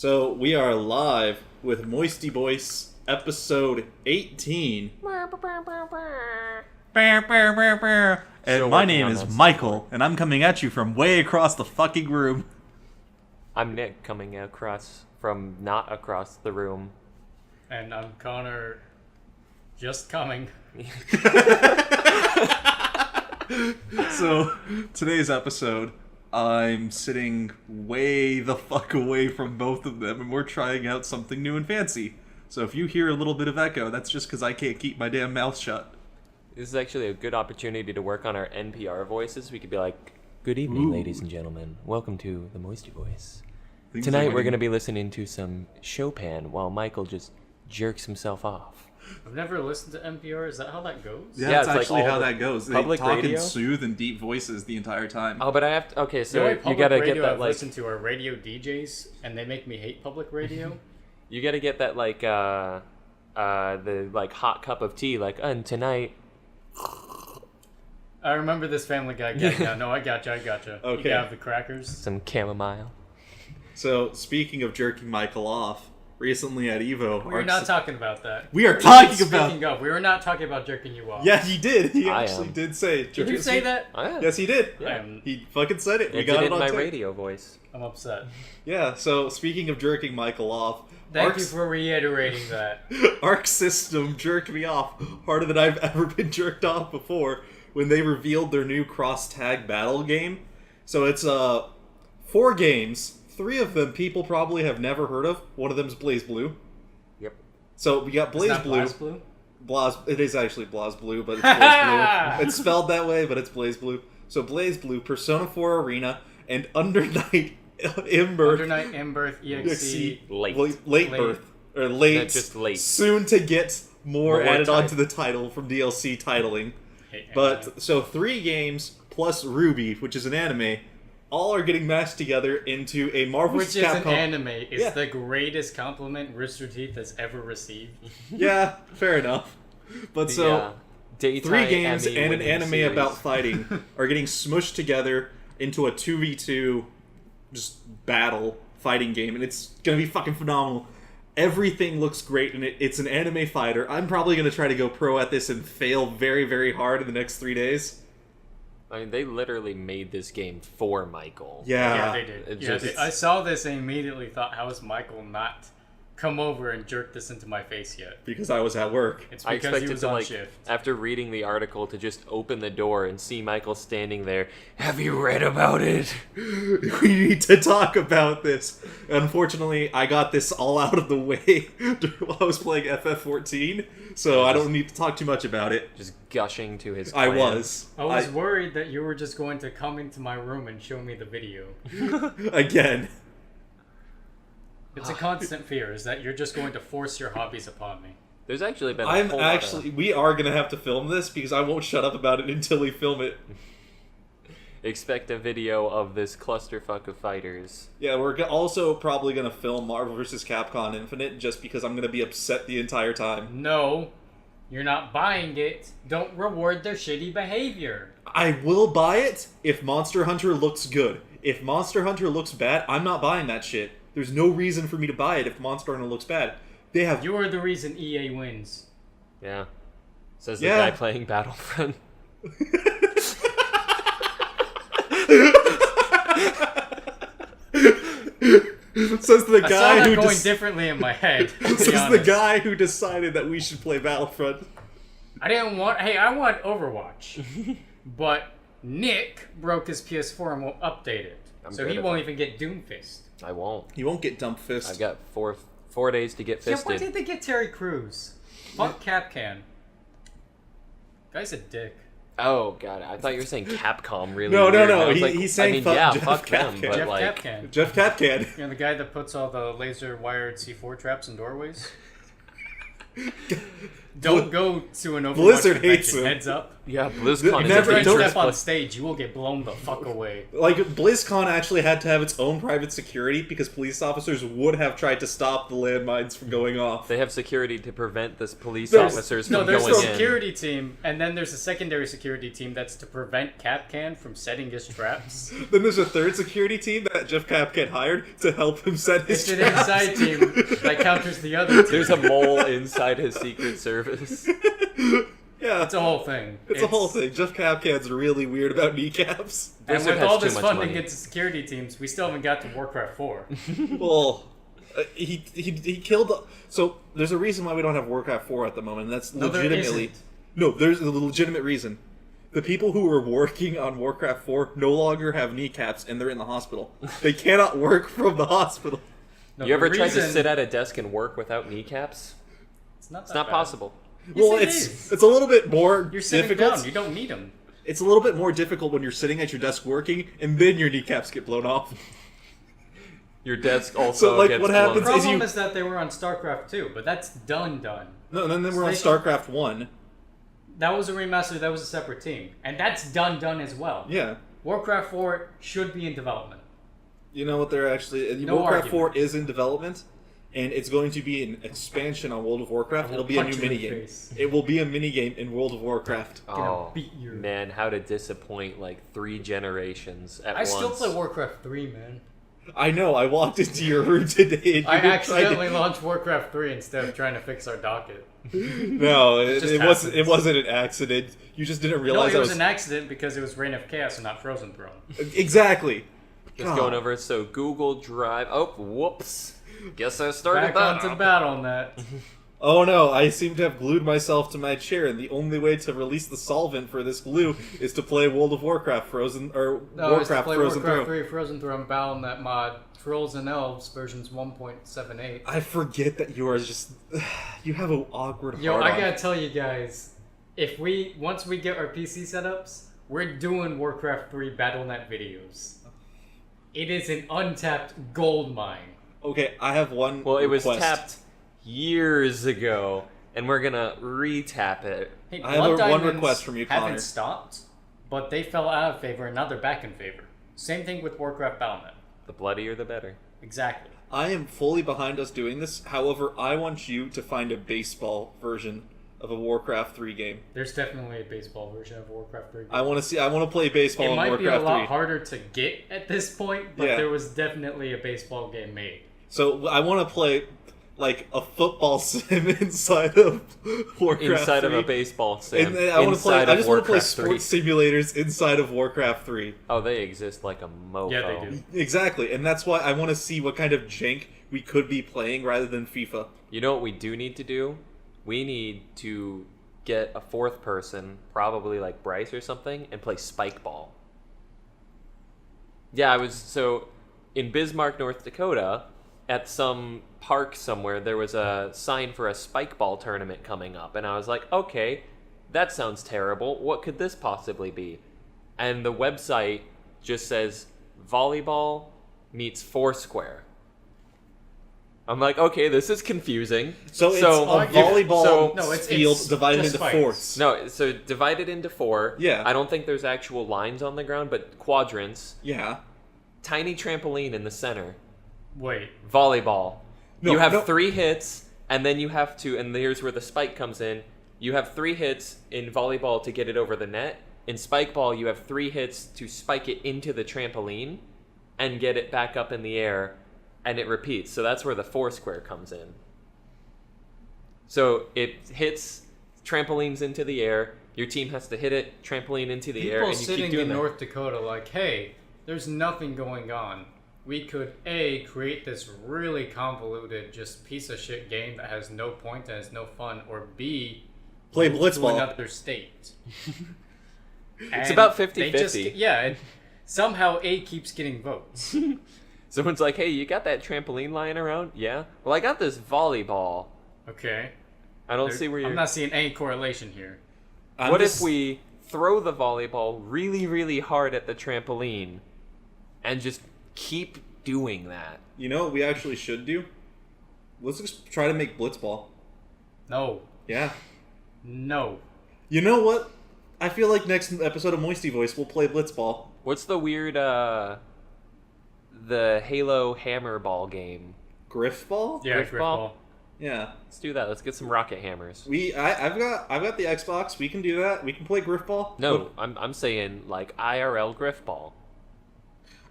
So we are live with MoistyVoice episode 18. And my name is Michael, and I'm coming at you from way across the fucking room. I'm Nick, coming across from not across the room. And I'm Connor, just coming. So, today's episode, I'm sitting way the fuck away from both of them, and we're trying out something new and fancy. So if you hear a little bit of echo, that's just because I can't keep my damn mouth shut. This is actually a good opportunity to work on our NPR voices. We could be like, "Good evening, ladies and gentlemen. Welcome to the MoistyVoice. Tonight we're going to be listening to some Chopin while Michael just jerks himself off." I've never listened to NPR. Is that how that goes? Yeah, Yeah, that's it's like actually all how the that goes. They public talk radio? in soothe and deep voices the entire time. Oh, but I have to... Okay, The so only you public gotta radio get that, I've like... listened to are radio DJs, and they make me hate public radio. You gotta get that, like, the, like, hot cup of tea, like, and tonight... I remember this Family Guy gag now. No, I gotcha. Okay. You gotta have the crackers. Some chamomile. So speaking of jerking Michael off, recently at Evo... We're not talking about that. We are talking about... Speaking of, we were not talking about jerking you off. Yeah, he did. He I actually am. did say... Did you say that? Oh, yeah. Yes, he did. Yeah. He fucking said it. We It got did it in on my tape. radio voice. I'm upset. Yeah, so speaking of jerking Michael off... Thank you for reiterating that. Arc System jerked me off harder than I've ever been jerked off before when they revealed their new cross-tag battle game. So it's 4 games. 3 of them people probably have never heard of. One of them is BlazBlue. Yep. So we got It's not BlazBlue. BlazBlue? It is actually BlazBlue, but it's BlazBlue. It's spelled that way, but it's BlazBlue. So BlazBlue, Persona 4 Arena, and Undernight Imbirth. Undernight, Imbirth, EXE. Late. Late birth. Or late. No, just late. Soon to get more added type. onto the title from DLC titling. Hey, anime. But, so 3 games plus Ruby, which is an anime, all are getting mashed together into a Marvel Which is Capcom. an anime. It's Yeah. the greatest compliment Rooster Teeth has ever received. Yeah, fair enough. But so, Daytime 3 games Emmy and an winning anime series. about fighting are getting smushed together into a 2v2 just battle fighting game, and it's gonna be fucking phenomenal. Everything looks great, and it's an anime fighter. I'm probably gonna try to go pro at this and fail very, very hard in the next 3 days. I mean, they literally made this game for Michael. Yeah, they did. It Yeah, just- I saw this and immediately thought, how has Michael not come over and jerked this into my face yet? Because I was at work. It's I because he expected was to, on like, shift. after reading the article, to just open the door and see Michael standing there. Have you read about it? We need to talk about this. Unfortunately, I got this all out of the way while I was playing FF14, so I don't need to talk too much about it. Just gushing to his I clan. was. I was worried that you were just going to come into my room and show me the video. Again. It's a constant fear, is that you're just going to force your hobbies upon me. There's actually been a I'm whole actually... We are going to have to film this because I won't shut up about it until we film it. expect a video of this clusterfuck of fighters. Yeah, we're also probably going to film Marvel vs. Capcom Infinite just because I'm going to be upset the entire time. No, you're not buying it. Don't reward their shitty behavior. I will buy it if Monster Hunter looks good. If Monster Hunter looks bad, I'm not buying that shit. There's no reason for me to buy it if Monster Hunter looks bad. They have... You are the reason EA wins. Yeah. Says the Yeah. guy playing Battlefront. Says the I saw guy that who going differently in my head. to be says the honest. guy who decided that we should play Battlefront. I didn't want. Hey, I want Overwatch, but Nick broke his PS4 and won't update it, so good he at won't that. even get Doomfist. I won't. He won't get dump fist. I've got four days to get Yeah, fisted. why did they get Terry Crews? Fuck Capcan. Guy's a dick. Oh god, I thought you were saying Capcom. Really? No, weird. no. I was He's saying I mean, fuck yeah, Jeff fuck them, Capcan. but Jeff like, Capcan. Jeff Capcan. You know, the guy that puts all the laser wired C4 traps in doorways? Don't go to an Overwatch Blizzard convention, hates him. heads up. Yeah, BlizzCon is Never- a If you don't- dangerous step on place. stage, you will get blown the fuck away. Like, BlizzCon actually had to have its own private security because police officers would have tried to stop the landmines from going off. They have security to prevent this police There's- officers No, from there's going a in. security team, and then there's a secondary security team that's to prevent Capcan from setting his traps. Then there's a third security team that Jeff Kapkan hired to help him set his It's an traps. inside team that counters the other team. There's a mole inside his Secret Service. Yeah, It's a whole thing. it's a whole thing. Jeff Kapkan's really weird about kneecaps. And Blizzard with has all too this much funding money. into security teams, we still haven't got to Warcraft 4. Well, he killed. So there's a reason why we don't have Warcraft 4 at the moment. And that's No, there legitimately. isn't. No, there's a legitimate reason. The people who were working on Warcraft 4 no longer have kneecaps and they're in the hospital. They cannot work from the hospital. No, You ever the tried to reason- sit at a desk and work without kneecaps? It's not, It's not possible. Well, it it's is. it's a little bit more You're sitting difficult. down. You don't need them. It's a little bit more difficult when you're sitting at your desk working and then your kneecaps get blown off. Your desk also like, gets what blown. happens The is problem you- is that they were on StarCraft 2, but that's done. No, and then we're on They- StarCraft 1. That was a remaster. That was a separate team, and that's done as well. Yeah. Warcraft 4 should be in development. You know what they're actually... No Warcraft argument. 4 is in development, and it's going to be an expansion on World of Warcraft. I will It'll be a new punch you in the minigame. face. It will be a minigame in World of Warcraft. Oh, beat your- man, how to disappoint like 3 generations at I once. still play Warcraft 3, man. I know, I walked into your room today and I you tried accidentally launched Warcraft 3 instead of trying to fix our docket. No, it just wasn't. It happens. wasn't an accident. You just didn't No, realize it was an accident because it was Reign of Chaos and not Frozen Throne. Exactly. Just God. going over it. So Google Drive. Oh, whoops. Guess I started Back that. onto battle on that. Oh no, I seem to have glued myself to my chair, and the only way to release the solvent for this glue is to play World of Warcraft Frozen or No, it's to Warcraft play Frozen Warcraft Throne. 3 Frozen Throne BattleNet mod Trolls and Elves versions 1.78. I forget that you are just you have an awkward Yo, heart I on. gotta tell you guys, once we get our PC setups, we're doing Warcraft 3 BattleNet videos. It is an untapped gold mine. Okay, I have one. Well, it was request. tapped years ago, and we're gonna re-tap it. Hey, I have Blood one Diamonds request from you, Connor. haven't stopped, but they fell out of favor and now they're back in favor. Same thing with Warcraft BattleNet. The bloodier, the better. Exactly. I am fully behind us doing this. However, I want you to find a baseball version of a Warcraft 3 game. There's definitely a baseball version of Warcraft 3. I want to see. I want to play baseball It in might Warcraft be a lot 3. harder to get at this point, but Yeah. there was definitely a baseball game made. So I want to play like a football sim inside of Warcraft Inside 3. of a baseball sim. And I want to play. Inside I of just want to play Warcraft 3. sports simulators inside of Warcraft 3. Oh, they exist like a mofo. Yeah, they do. Exactly, and that's why I want to see what kind of jank we could be playing rather than FIFA. You know what we do need to do? We need to get a 4th person, probably like Bryce or something, and play Spike Ball. Yeah, so in Bismarck, North Dakota, at some park somewhere, there was a sign for a Spike Ball tournament coming up, and I was like, okay, that sounds terrible. What could this possibly be? And the website just says volleyball meets Foursquare. I'm like, okay, this is confusing. So it's a volleyball No, it's field divided just into fights. fourths. No, so divided into 4. Yeah. I don't think there's actual lines on the ground, but quadrants. Yeah. Tiny trampoline in the center. Wait. Volleyball. No, you have no. 3 hits, and then you have to, and here's where the spike comes in. You have 3 hits in volleyball to get it over the net. In spike ball, you have 3 hits to spike it into the trampoline and get it back up in the air, and it repeats. So that's where the Foursquare comes in. So it hits trampolines into the air. Your team has to hit it, trampoline into the air, People and you sitting keep doing in that. North Dakota like, hey, there's nothing going on. We could A, create this really convoluted, just piece of shit game that has no point and has no fun, or B, Play move to blitzball. another state. It's And about they 50-50. Yeah, and somehow A keeps getting votes. Someone's like, hey, you got that trampoline lying around? Yeah. Well, I got this volleyball. Okay. I don't see where you're... I'm not seeing any correlation here. What if we throw the volleyball really, really hard at the trampoline and just keep doing that? You know what we actually should do? Let's just try to make blitzball. No. Yeah. No. You know what? I feel like next episode of MoistyVoice we'll play Blitzball. What's the weird, the Halo hammer ball game? Griffball? Yeah, Griffball? Griffball. Yeah. Let's do that. Let's get some rocket hammers. I've got the Xbox. We can do that. We can play Griffball. No, I'm saying like IRL Griffball.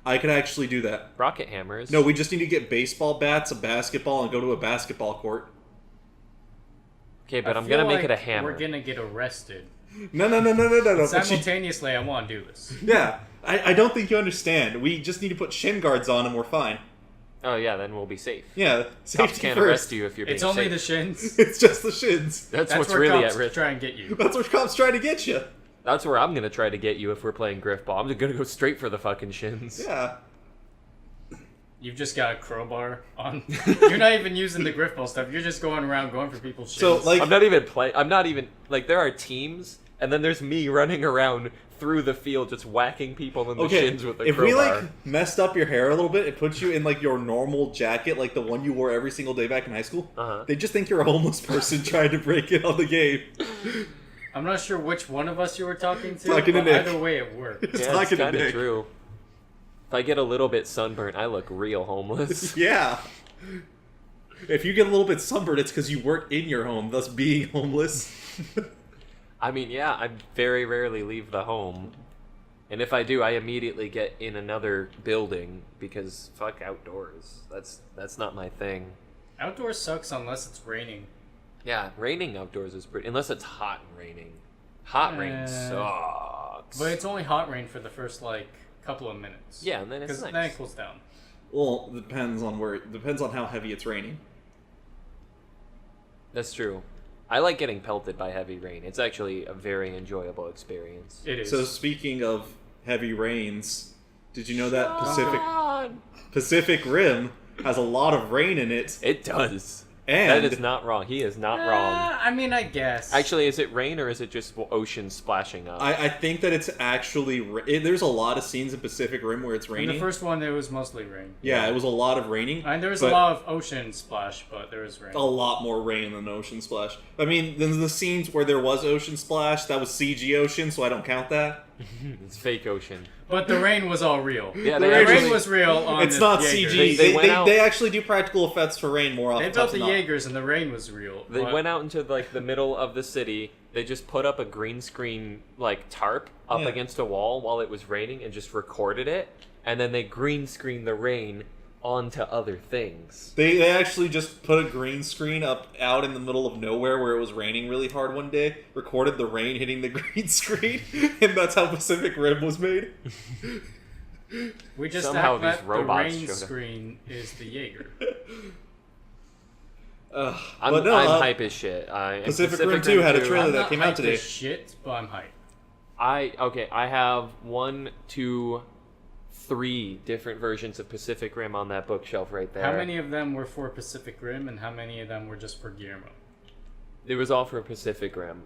I could actually do that. Rocket hammers. No, we just need to get baseball bats, a basketball, and go to a basketball court. Okay, but I I'm gonna feel make it a like hammer. We're gonna get arrested. No. Simultaneously, I want to do this. Yeah, I don't think you understand. We just need to put shin guards on and we're fine. Oh yeah, then we'll be safe. Yeah, Cops safety can't first. arrest you if you're being It's only safe. the shins. It's just the shins. That's what's where really cops at risk. try and get you. That's where cops try to get you. That's where I'm gonna try to get you if we're playing Griffball. I'm just gonna go straight for the fucking shins. Yeah. You've just got a crowbar on. You're not even using the Griffball stuff. You're just going around going for people's shins. So, like, I'm not even like there are teams, and then there's me running around through the field just whacking people in the shins with a if crowbar. we like messed up your hair a little bit, it puts you in like your normal jacket, like the one you wore every single day back in high school. They just think you're a homeless person trying to break in on the game. I'm not sure which one of us you were talking to, Talking to but Nick. either way it worked. It's yeah, it's talking to kind of Nick. true. If I get a little bit sunburnt, I look real homeless. Yeah. If you get a little bit sunburned, it's because you weren't in your home, thus being homeless. I mean, yeah, I very rarely leave the home. And if I do, I immediately get in another building because fuck outdoors. That's not my thing. Outdoors sucks unless it's raining. Yeah, raining outdoors is pretty... Unless it's hot and raining. Hot rain sucks. But it's only hot rain for the first, like, couple of minutes. Yeah, and then it's Because nice. then it cools down. Well, depends on how heavy it's raining. That's true. I like getting pelted by heavy rain. It's actually a very enjoyable experience. It is. So speaking of heavy rains, did you know that God. Pacific Rim has a lot of rain in it? It does. And That is not wrong. He is not wrong. I mean, I guess. Actually, is it rain or is it just ocean splashing up? I think that it's actually there's a lot of scenes in Pacific Rim where it's in raining. the first one, there was mostly rain. Yeah, it was a lot of raining. And there was but a lot of ocean splash, but there was rain. a lot more rain than Ocean Splash. I mean, the scenes where there was Ocean Splash, that was CG Ocean, so I don't count that. It's fake ocean. But the rain was all real. Yeah, the they rain actually- was real on It's the not Jaegers. CG. They went out- They actually do practical effects for rain more often. They built the Jaegers and the rain was real. They but went out into like the middle of the city. They just put up a green screen like tarp up Yeah. against a wall while it was raining and just recorded it. And then they green screened the rain onto other things. They actually just put a green screen up out in the middle of nowhere where it was raining really hard one day, recorded the rain hitting the green screen, and that's how Pacific Rim was made. we just Somehow act these that the robots rain showed up. screen is the Jaeger. I'm hype as shit. Pacific Rim 2 had a trailer I'm that not came out hyped today. as shit, but I'm hyped. I have 1, 2, 3 different versions of Pacific Rim on that bookshelf right there. How many of them were for Pacific Rim, and how many of them were just for Guillermo? It was all for Pacific Rim.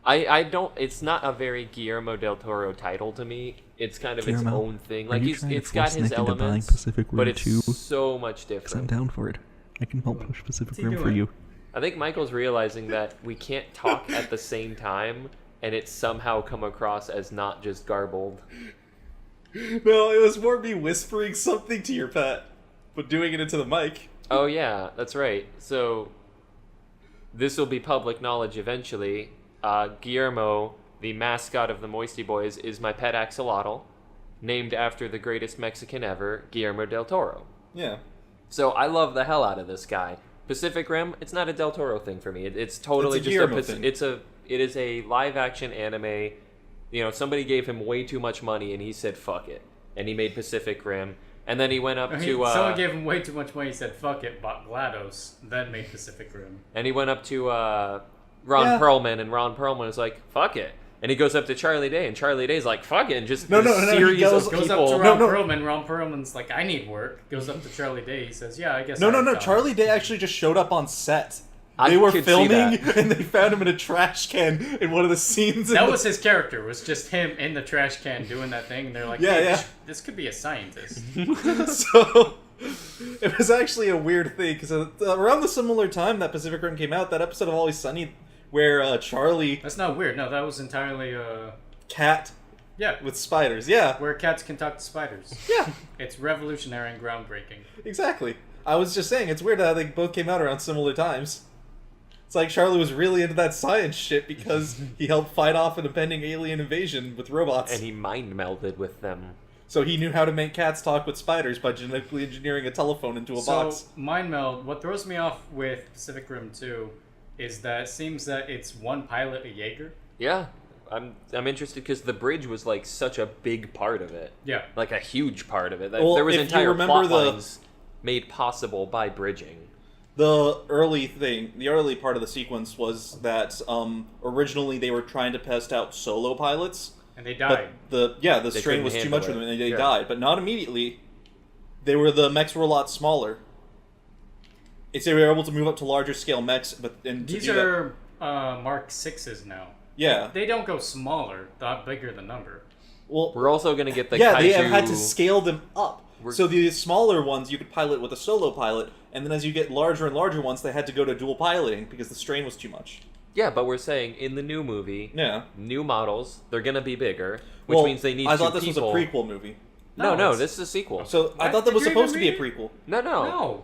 I don't. It's not a very Guillermo del Toro title to me. It's kind of its Guillermo, own thing. are Like you trying to it's got force his Nick into buying elements, Pacific Rim but it's 2? so much Because I'm different. down for it. I can help push Pacific What's he Rim for doing? you. I think Michael's realizing that we can't talk at the same time, and it somehow come across as not just garbled. No, it was more me whispering something to your pet, but doing it into the mic. Oh yeah, that's right. So this will be public knowledge eventually. Guillermo, the mascot of the MoistyBoiz, is my pet axolotl, named after the greatest Mexican ever, Guillermo del Toro. Yeah. So I love the hell out of this guy. Pacific Rim, it's not a Del Toro thing for me. It's totally It's a just Guillermo thing. it is a live action anime. You know, somebody gave him way too much money and he said fuck it, and he made Pacific Rim. And then he went up to Someone gave him way too much money. He said, "Fuck it," bought GLaDOS, then made Pacific Rim. and he went up to Ron Yeah. Perlman, and Ron Perlman was like, fuck it. And he goes up to Charlie Day, and Charlie Day's like, fuck it, and just No, this no, no, he series goes- of Goes people. up to No, Ron no. Perlman. Ron Perlman's like, "I need work." Goes up to Charlie Day. He says, "Yeah, I guess." No, I no, have no. time." Charlie Day actually just showed up on set. I They were could see filming, that. and they found him in a trash can in one of the scenes. That was his character. Was just him in the trash can doing that thing, and they're like, Yeah, "Hey, yeah. this could be a scientist." So it was actually a weird thing because around the similar time that Pacific Rim came out, that episode of Always Sunny where Charlie That's not weird. No, that was entirely cat yeah, with spiders. Yeah, where cats can talk to spiders. yeah, It's revolutionary and groundbreaking. exactly. I was just saying, it's weird how they both came out around similar times. It's like Charlie was really into that science shit because he helped fight off an impending alien invasion with robots. And he mind melded with them. So he knew how to make cats talk with spiders by genetically engineering a telephone into a box. So, mind meld, what throws me off with Pacific Rim 2 is that it seems that it's one pilot, a Jaeger. Yeah, I'm interested because the bridge was like such a big part of it. Yeah. Like a huge part of it. Well, There was if you entire remember plot lines made possible by bridging. The early part of the sequence was that originally they were trying to test out solo pilots. And they died. But the They strain couldn't was too handle much for them it. and they Yeah. died. But not immediately. The mechs were a lot smaller. They were able to move up to larger scale mechs, These are Mark 6s now. Yeah. They don't go smaller, not bigger the number. Well, We're also going to get the yeah, kaiju... they have had to scale them up. We're- So the smaller ones you could pilot with a solo pilot, and then as you get larger and larger ones, they had to go to dual piloting because the strain was too much. Yeah, but we're saying in the new movie, Yeah. new models, they're going to be bigger, which Well, means they need I two thought this people. was a prequel movie. No, No, it's- this is a sequel. So I What? thought that was Did you supposed to even be a read prequel. No.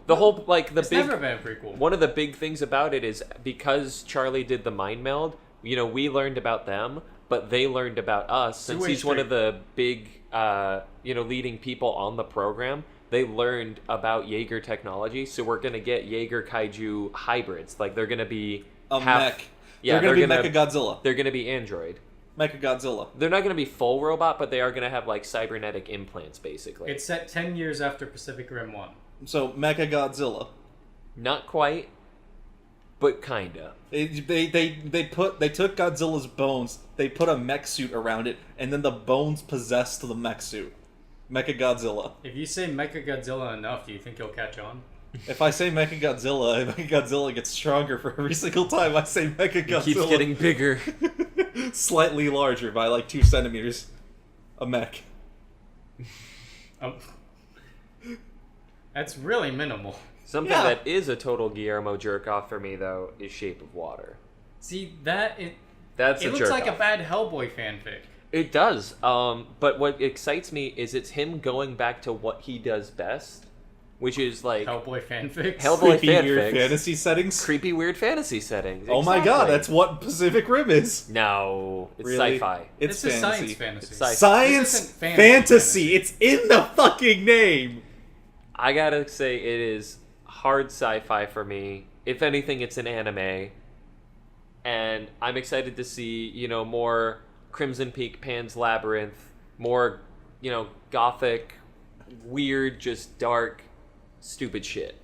No. Whole, like, the It's big... never been a prequel. One of the big things about it is because Charlie did the mind meld, we learned about them, but they learned about us. Since Two-way he's one street. of the big, leading people on the program, they learned about Jaeger technology, so we're going to get Jaeger kaiju hybrids. Like, they're going to be A half... mech. Yeah, they're going to be Mechagodzilla. They're going to be android. Mechagodzilla. They're not going to be full robot, but they are going to have, like, cybernetic implants, basically. It's set 10 years after Pacific Rim 1. So Mechagodzilla. Not quite, but kinda. They took Godzilla's bones, they put a mech suit around it, and then the bones possessed the mech suit. Mechagodzilla. If you say Mechagodzilla enough, do you think he'll catch on? If I say Mechagodzilla gets stronger for every single time I say Mechagodzilla. It keeps getting bigger. Slightly larger by like 2 centimeters. A mech. Oh. That's really minimal. Something Yeah. that is a total Guillermo jerk-off for me, though, is Shape of Water. See, That's it a looks jerk like off. a bad Hellboy fanfic. It does. But what excites me is it's him going back to what he does best, which is like Hellboy fanfics. Hellboy Creepy, weird fanfics. fantasy settings. creepy, weird fantasy settings. Oh my god, Exactly. that's what Pacific Rim is. No, it's Really? sci-fi. It's This is fantasy. science fantasy. It's sci- Science This isn't fantasy. It's in the fucking name. I gotta say, it is hard sci-fi for me. If anything, it's an anime, and I'm excited to see more Crimson Peak, Pan's Labyrinth, more gothic, weird, just dark, stupid shit.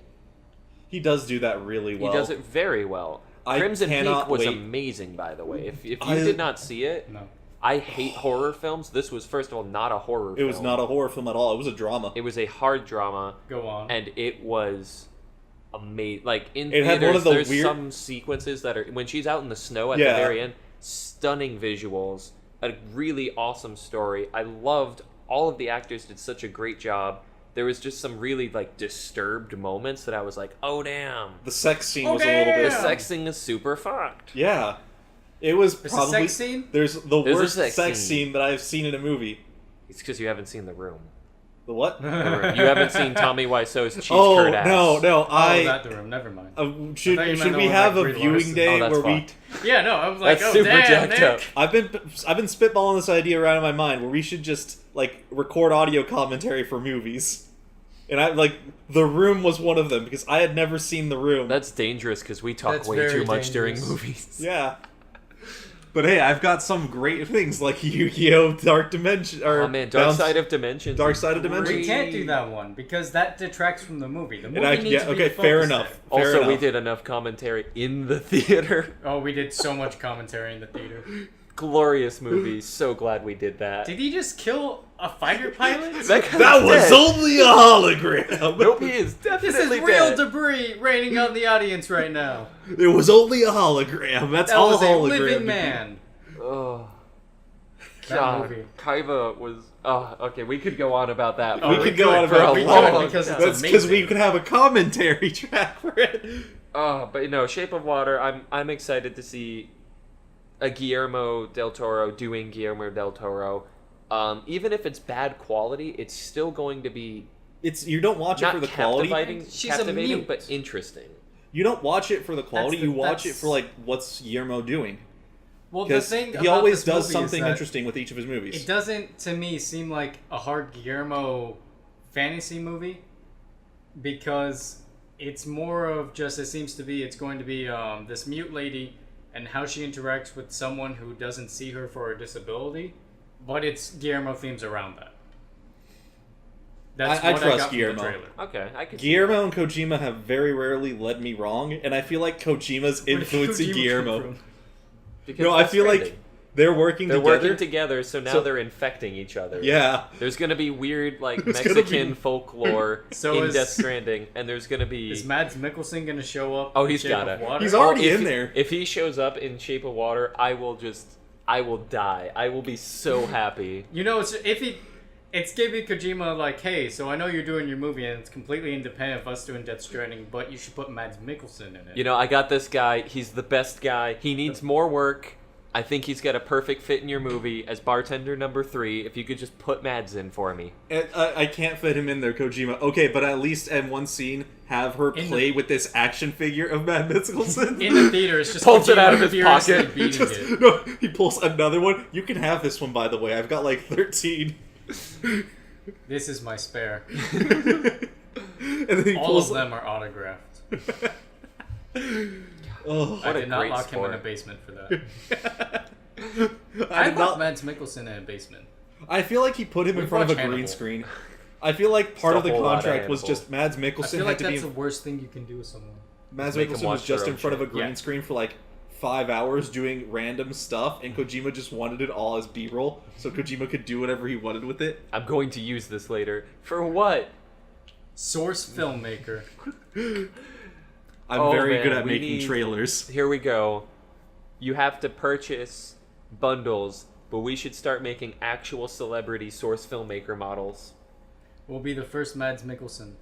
He does do that really well. He does it very well. I Crimson Peak cannot was wait. amazing, by the way. If you I- did not see it, No. I hate horror films. This was, first of all, not a horror It film. was not a horror film at all. It was a drama. It was a hard drama, Go on. and it was amazing. Like, in It had theaters, one of the there's weird- some sequences that are... When she's out in the snow at Yeah. the very end, stunning visuals, a really awesome story. I loved... All of the actors did such a great job. There was just some really, disturbed moments that I was like, oh, damn. The sex scene Oh, was a little The bit. damn! sex thing is super fucked. Yeah. It was There's a probably. sex scene? There's the There's a worst sex sex scene. scene that I've seen in a movie. It's because you haven't seen The Room. The what? The Room. You haven't seen Tommy Wiseau's cheese Oh curd ass. no, Oh, I. that the room. Never mind. Should I thought you meant we the one have like a Brie viewing Larson. day Oh, that's where fine. Yeah, no, I was like, That's oh super damn, jacked Nick. up. I've been spitballing this idea around in my mind where we should just record audio commentary for movies, and The Room was one of them because I had never seen The Room. That's dangerous because we talk That's way very too much during dangerous. movies. Yeah. But hey, I've got some great things like Yu-Gi-Oh! Dark Dimension or Oh man, Dark Bounce- Side of Dimensions. Dark Side of Dimensions. We can't do that one because that detracts from the movie. The movie And I, needs yeah, to be okay, fair focused enough. in. Fair Also, we enough. did enough commentary in the theater. Oh, we did so much commentary in the theater. Glorious movie. So glad we did that. Did he just kill a fighter pilot? That guy's That was dead. only a hologram. Nope, he is This is definitely real dead. debris raining on the audience right now. It was only a hologram. That's That all was a hologram. living man. Oh, That God. movie. Kaiba was... Oh, okay, we could go on about that. We for- could go on for about a it long because it's That's because we amazing. could have a commentary track for it. But no, Shape of Water. I'm excited to see a Guillermo del Toro doing Guillermo del Toro. Even if it's bad quality, it's still going to be. You don't watch it for the quality. Captivating, but interesting. You don't watch it for the quality. You watch it for like what's Guillermo doing. Well, the thing he always about does this movie something is that interesting with each of his movies. It doesn't, to me, seem like a hard Guillermo fantasy movie because it's more of just it's going to be this mute lady and how she interacts with someone who doesn't see her for a disability, but it's Guillermo themes around that. That's I what trust I got Guillermo. from the trailer. Okay, I can. Guillermo and Kojima have very rarely led me wrong, and I feel like Kojima's influencing Guillermo. Because I feel trending. like they're working together, so now they're infecting each other. Yeah. There's gonna be weird, like, Mexican folklore in Death Stranding, and there's gonna be... Is Mads Mikkelsen gonna show up Oh, in he's Shape gotta. of Water? He's already in there. If he shows up in Shape of Water, I will die. I will be so happy. You know, it's giving Kojima like, hey, so I know you're doing your movie and it's completely independent of us doing Death Stranding, but you should put Mads Mikkelsen in it. You know, I got this guy. He's the best guy. He needs more work. I think he's got a perfect fit in your movie as bartender number 3. If you could just put Mads in for me. I can't fit him in there, Kojima. Okay, but at least in one scene, have her play with this action figure of Mads Mikkelsen. In the theater, it's just pulls it out of Kojima his pocket. furiously beating it. No, he pulls another one. You can have this one, by the way. I've got like 13. This is my spare. And then he All pulls of them are autographed. Oh, I did not great lock him in a sport. basement for that. I I did locked not. Mads Mikkelsen in a basement. I feel like he put him in We've front of a watched green Hannibal. screen. I feel like part It's of the a whole lot of contract was Hannibal. just Mads I Mikkelsen feel had like to that's be. the worst thing you can do with someone. Mads Make 'em Mikkelsen watch was just their in own front of a shit. green Yeah. screen for like 5 hours doing random stuff, and Kojima just wanted it all as B-roll, so Kojima could do whatever he wanted with it. I'm going to use this later. For what? Source filmmaker. I'm Oh, very man, good at we making need- trailers. Here we go. You have to purchase bundles, but we should start making actual celebrity source filmmaker models. Will be the first Mads Mikkelsen.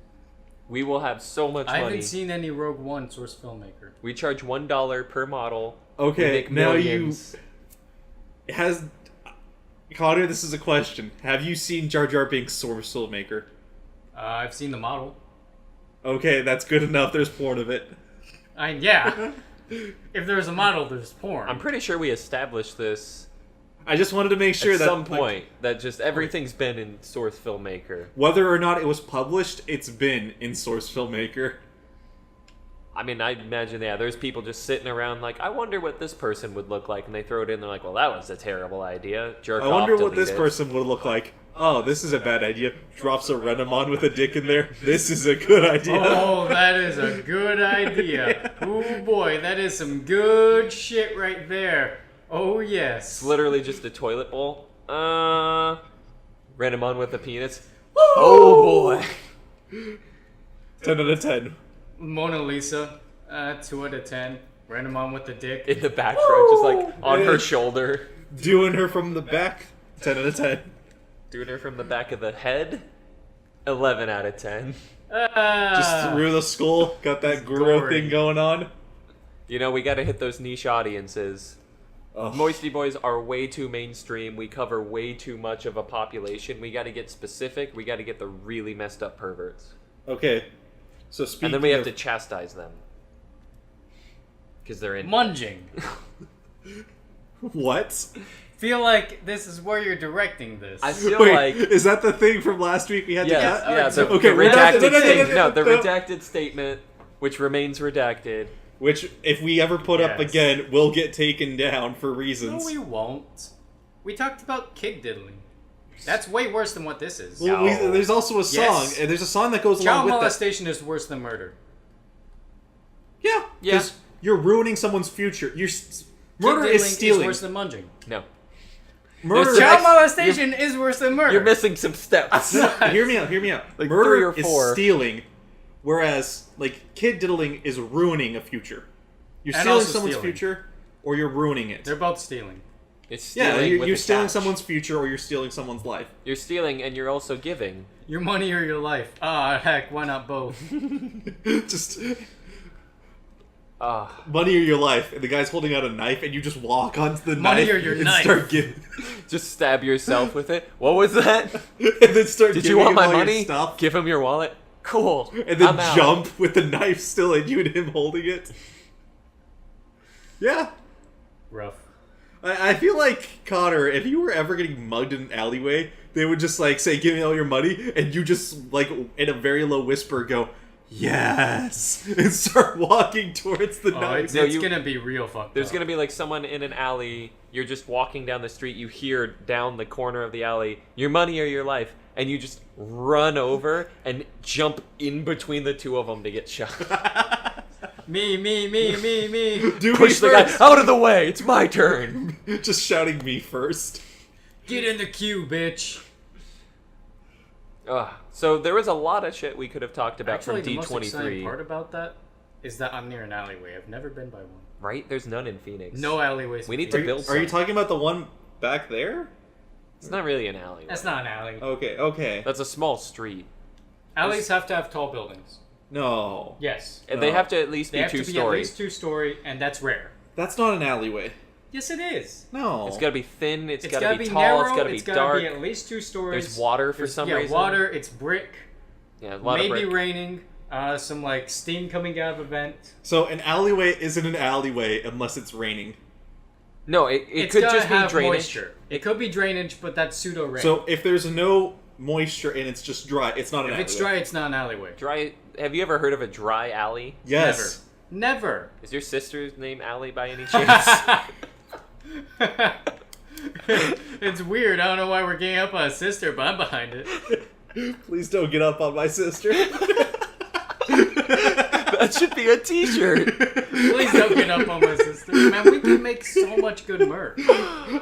We will have so much I money. haven't seen any Rogue One source filmmaker. We charge $1 per model. We Okay, make now millions. has Connor. This is a question. Have you seen Jar Jar Binks' source filmmaker? I've seen the model. Okay, that's good enough. There's porn of it. Yeah. If there's a model, there's porn. I'm pretty sure we established this I just wanted to make sure at that some like, point that just everything's been in source filmmaker. whether or not it was published, it's been in source filmmaker. I mean, I imagine, yeah, there's people just sitting around like, I wonder what this person would look like, and they throw it in, they're like, well, that was a terrible idea. Jerk I off, wonder what delete this it. person would look like. Oh, this is a bad idea. Drops a Renamon with a dick in there. This is a good idea. Oh, that is a good idea. Oh boy, that is some good shit right there. Oh yes. It's literally just a toilet bowl. Renamon with a penis. Oh boy. 10 out of 10. Mona Lisa, 2 out of 10. Random on with the dick. In the background, just like on her shoulder. Doing her from the back. 10 out of 10. Doing her from the back of the head. 11 out of 10. Just through the skull. Got that guru gory. thing going on. You know, we gotta hit those niche audiences. Ugh. MoistyBoiz are way too mainstream. We cover way too much of a population. We gotta get specific. We gotta get the really messed up perverts. Okay. So speaking And then we have of, to chastise them. Because they're in. Munging. What? Feel like this is where you're directing this. I feel Wait, like. is that the thing from last week we had Yes, to cut? yeah, the, Okay, the we're not- redacted statement. no, The no. redacted statement, which remains redacted. Which, if we ever put up Yes. again, will get taken down for No, reasons. we won't. We talked about kid diddling. That's way worse than what this is. Well, there's also a song, Yes. and there's a song that goes along Child with that. molestation is worse than murder. Yeah, Yeah. because you're ruining someone's future. Murder Kid is diddling stealing. is worse than munging. No. Murder. There's Child Ex- molestation is worse than murder. You're missing some steps. Hear me out. Hear me out. Like Murder 3 or is 4. stealing, whereas like kid diddling is ruining a future. You're And stealing also someone's stealing. future, or you're ruining it. They're both stealing. It's stealing Yeah, with you're a stealing catch. someone's future, or you're stealing someone's life. You're stealing, and you're also giving. Your money or your life. Ah, heck, why not both? Just Money or your life, and the guy's holding out a knife, and you just walk onto the Money knife or your and knife. start giving, Just stab yourself with it. What was that? and then start. Did giving you want him my all your money? Stuff, Give him your wallet. Cool. and then I'm out. jump with the knife still in you and him holding it. Yeah, Rough. I feel like Connor, if you were ever getting mugged in an alleyway, they would just like say, "Give me all your money," and you just like in a very low whisper go, "Yes," and start walking towards the Oh, knife. it's gonna be real fucked There's up. gonna be like someone in an alley. You're just walking down the street. You hear down the corner of the alley, "Your money or your life," and you just run over and jump in between the two of them to get shot. Me. Do Push me the guy first. out of the way. It's my turn. Just shouting me first. Get in the queue, bitch. So there was a lot of shit we could have talked about Actually, from the most exciting D23. part about that is that I'm near an alleyway. I've never been by one. Right? There's none in Phoenix. No alleyways. We in need to Phoenix. build Are you some. talking about the one back there? It's not really an alley. That's not an alley. Okay. That's a small street. Alleys have to have tall buildings. No. Yes. And they have to at least They be have to be at two-story. least 2-story, and that's rare. That's not an alleyway. Yes, it is. No. It's got to be thin. It's got gotta to be be tall. narrow. It's got to be it's gotta dark. be at least 2 stories. There's water for some reason. Yeah, water. It's brick. Yeah, a lot of Maybe brick. raining. Some like steam coming out of a vent. So an alleyway isn't an alleyway unless it's raining. No, it It's could gotta just be have drainage. moisture. It could be drainage, but that's pseudo rain. So if there's no moisture and it's just dry, it's not an if alleyway. it's dry, it's not an alleyway. Dry. Have you ever heard of a dry alley? Yes. Never. Is your sister's name Allie by any chance? It's weird. I don't know why we're getting up on a sister, but I'm behind it. Please don't get up on my sister. That should be a T-shirt. Please don't get up on my sister. Man, we can make so much good merch.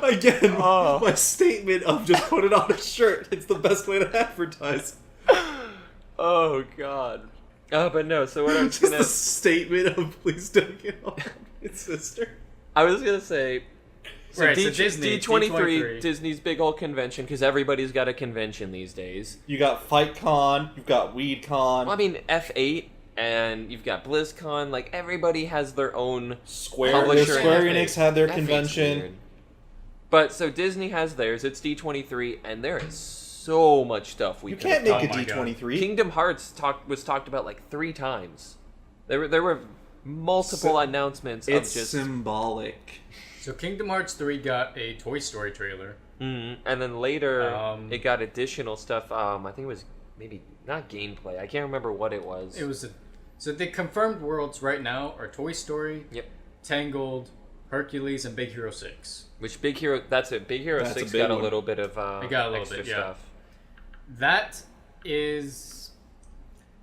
Again, Oh. my statement of just put it on a shirt. It's the best way to advertise. Oh God. But no. So what I was Just gonna, the statement of please don't get up on my sister. I was gonna say. So Right, so Disney, D23, D23. Disney's big old convention, because everybody's got a convention these days. You got FightCon, you've got WeedCon, Well, I mean, F8, and you've got BlizzCon. Like, everybody has their own Square publisher. Square and Enix had their F8's convention. weird. But, so Disney has theirs. It's D23, and there is so much stuff we You could can't have make Oh a my D23. Kingdom Hearts was talked about like 3 times. There were multiple announcements of It's just symbolic. So Kingdom Hearts 3 got a Toy Story trailer. and then later it got additional stuff. I think it was maybe not gameplay. I can't remember what it was. So the confirmed worlds right now are Toy Story, Yep. Tangled, Hercules, and Big Hero 6. Which Big Hero? That's it. Big Hero That's a 6 big got a one. little bit of It got a little extra bit, yeah. stuff. That is...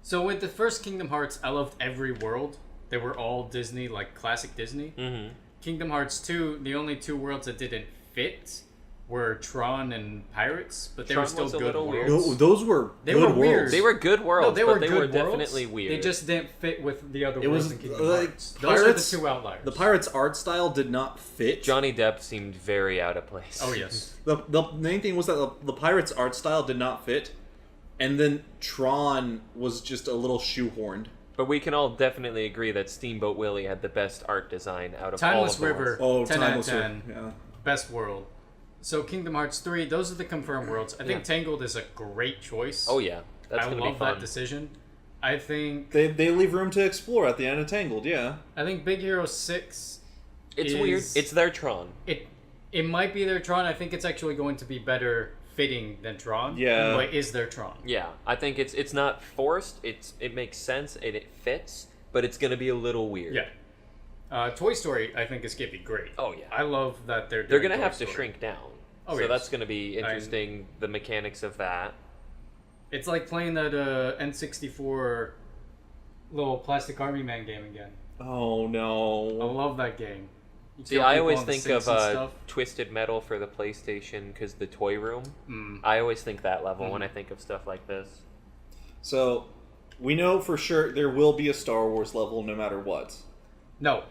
So with the first Kingdom Hearts, I loved every world. They were all Disney, like classic Disney. Mm-hmm. Kingdom Hearts 2, the only 2 worlds that didn't fit were Tron and Pirates, but they Tron were still was a good little worlds. weird. No, those were They good were weird. worlds. They were good worlds, they were but they good were worlds. definitely weird. They just didn't fit with the other It worlds was in Kingdom like Hearts. Those are the Pirates. 2 outliers. The Pirates' art style did not fit. Johnny Depp seemed very out of place. Oh, yes. The main thing was that the Pirates' art style did not fit, and then Tron was just a little shoehorned. But we can all definitely agree that Steamboat Willie had the best art design out of Timeless all of the River. ones. 10 out of Timeless 10. Yeah. Best world. So Kingdom Hearts 3, those are the confirmed worlds. I think Yeah. Tangled is a great choice. Oh yeah, that's I gonna love be fun. that decision. I think They leave room to explore at the end of Tangled, yeah. Big Hero 6 It's is- weird. It's their Tron. it might be their Tron. I think it's actually going to be better fitting than Tron. Yeah. But is their Tron. Yeah, I think it's not forced. It makes sense and it fits, but it's gonna be a little weird. Yeah. Toy Story, I think, is going to be great. Oh yeah. I love that they're They're doing gonna Toy have to Story. shrink down. Oh, so yes. that's gonna be interesting. The mechanics of that. It's like playing that N64 little plastic army man game again. Oh I no. love that game. You See, kill I people always on the think sinks of and stuff. Twisted Metal for the PlayStation because the toy room. Mm. I always think that level Mm-hmm. when I think of stuff like this. So, we know for sure there will be a Star Wars level no matter what. No,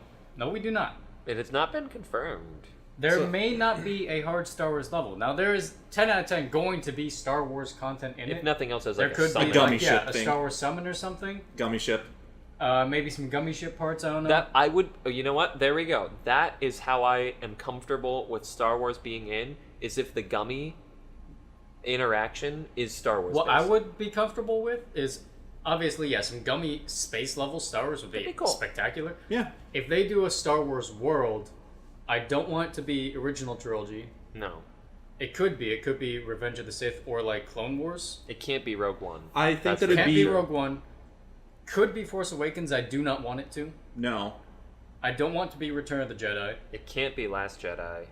we do not. It has not been confirmed. There So- may not be a hard Star Wars level. Now, there is 10 out of 10 going to be Star Wars content in If it. nothing else, as There like could a be summon. gummy like, ship a thing. Star Wars summon or something. Gummy ship. Maybe some gummy ship parts. I don't know. That I would. Oh, you know what? There we go. That is how I am comfortable with Star Wars being in. Is if the gummy interaction is Star Wars. What I would be comfortable with is obviously some gummy space level Star Wars would be cool. Spectacular. Yeah. If they do a Star Wars world, I don't want it to be original trilogy. No. It could be. It could be Revenge of the Sith or like Clone Wars. It can't be Rogue One. I think That's that it'd Can't be be Rogue One. Could be Force Awakens. I do not want it to. no. I don't want to be Return of the Jedi. It can't be Last Jedi. 'Cause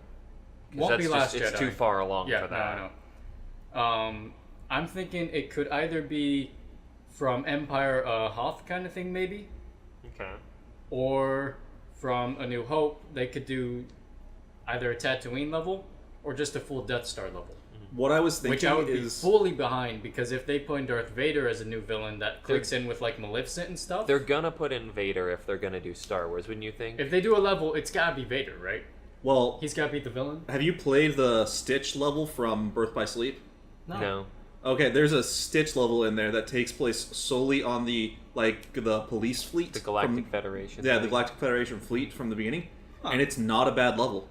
Won't that's be just- Last It's Jedi. too far along Yeah, for that. no. I'm thinking it could either be from Empire Hoth kind of thing, maybe, Okay. or from A New Hope. They could do either a Tatooine level or just a full Death Star level. What I was Which thinking I would be is fully behind, because if they put in Darth Vader as a new villain that clicks in with like Maleficent and stuff, They're gonna put in Vader if they're gonna do Star Wars, wouldn't you think? if they do a level, it's gotta be Vader, right? well. He's gotta be the villain. Have you played the Stitch level from Birth by Sleep? No. Okay, there's a Stitch level in there that takes place solely on the police fleet, The Galactic from- Federation. Yeah, the thing. Galactic Federation fleet from the beginning, and it's not a bad level.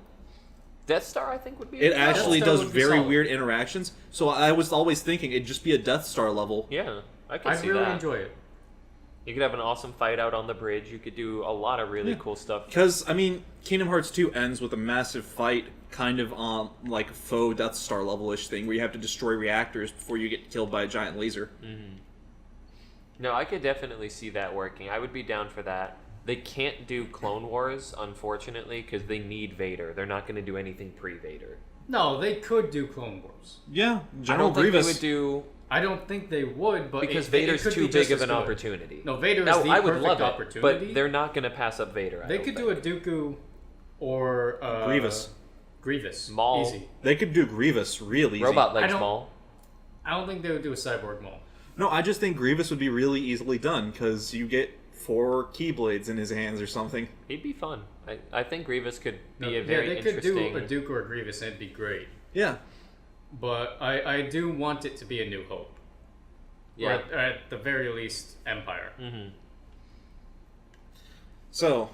Death Star, I think, would be. It a- actually Star does would be very solid. weird interactions. So I was always thinking it'd just be a Death Star level. Yeah, I could I see really that. enjoy it. You could have an awesome fight out on the bridge. You could do a lot of really cool stuff. Because, I mean, Kingdom Hearts 2 ends with a massive fight, kind of on, like, a faux Death Star level-ish thing, where you have to destroy reactors before you get killed by a giant laser. No, I could definitely see that working. I would be down for that. They can't do Clone Wars, unfortunately, because they need Vader. They're not going to do anything pre-Vader. No, they could do Clone Wars. Yeah, I General don't think Grievous. they would do... I don't think they would, but Because it Vader's could too be big just of as an good. opportunity. No, Vader is Now, the I would perfect love it, opportunity. but they're not going to pass up Vader. I They don't could think. do a Dooku or Grievous. Grievous. Maul. Easy. They could do Grievous real easy. Robot I legs don't- Maul. I don't think they would do a cyborg Maul. No, I just think Grievous would be really easily done, because you get 4 Keyblades in his hands or something. He'd be fun. I think Grievous could be No, a very they could do interesting... a Dooku or a Grievous and it'd be great. Yeah. But I do want it to be a New Hope. Yeah. Or at the very least, Empire. Mm-hmm. So,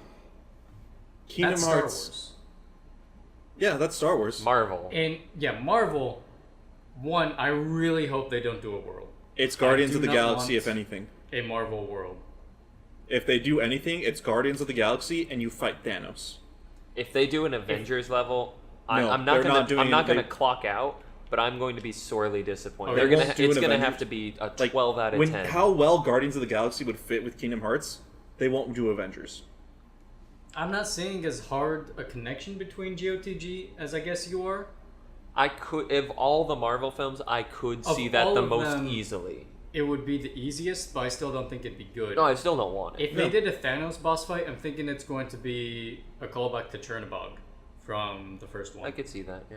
Kingdom That's Star Hearts... Wars. Yeah, that's Star Wars. Marvel. And yeah, Marvel. One, I really hope they don't do a world. It's Guardians do of the not Galaxy, want- if anything. A Marvel world. If they do anything, it's Guardians of the Galaxy, and you fight Thanos. If they do an Avengers level, No, I'm they're not not gonna doing I'm not it. gonna They- clock out, but I'm going to be sorely disappointed. Oh, They're they gonna won't do it's an gonna Avengers- have to be a Like 12 out of when 10. how well Guardians of the Galaxy would fit with Kingdom Hearts, they won't do Avengers. I'm not seeing as hard a connection between GOTG as I guess you are. I could, of all the Marvel films, I could Of see that all the of most them- easily. It would be the easiest, but I still don't think it'd be good. No, I still don't want it. If they did a Thanos boss fight, I'm thinking it's going to be a callback to Chernobog from the first one. I could see that, yeah.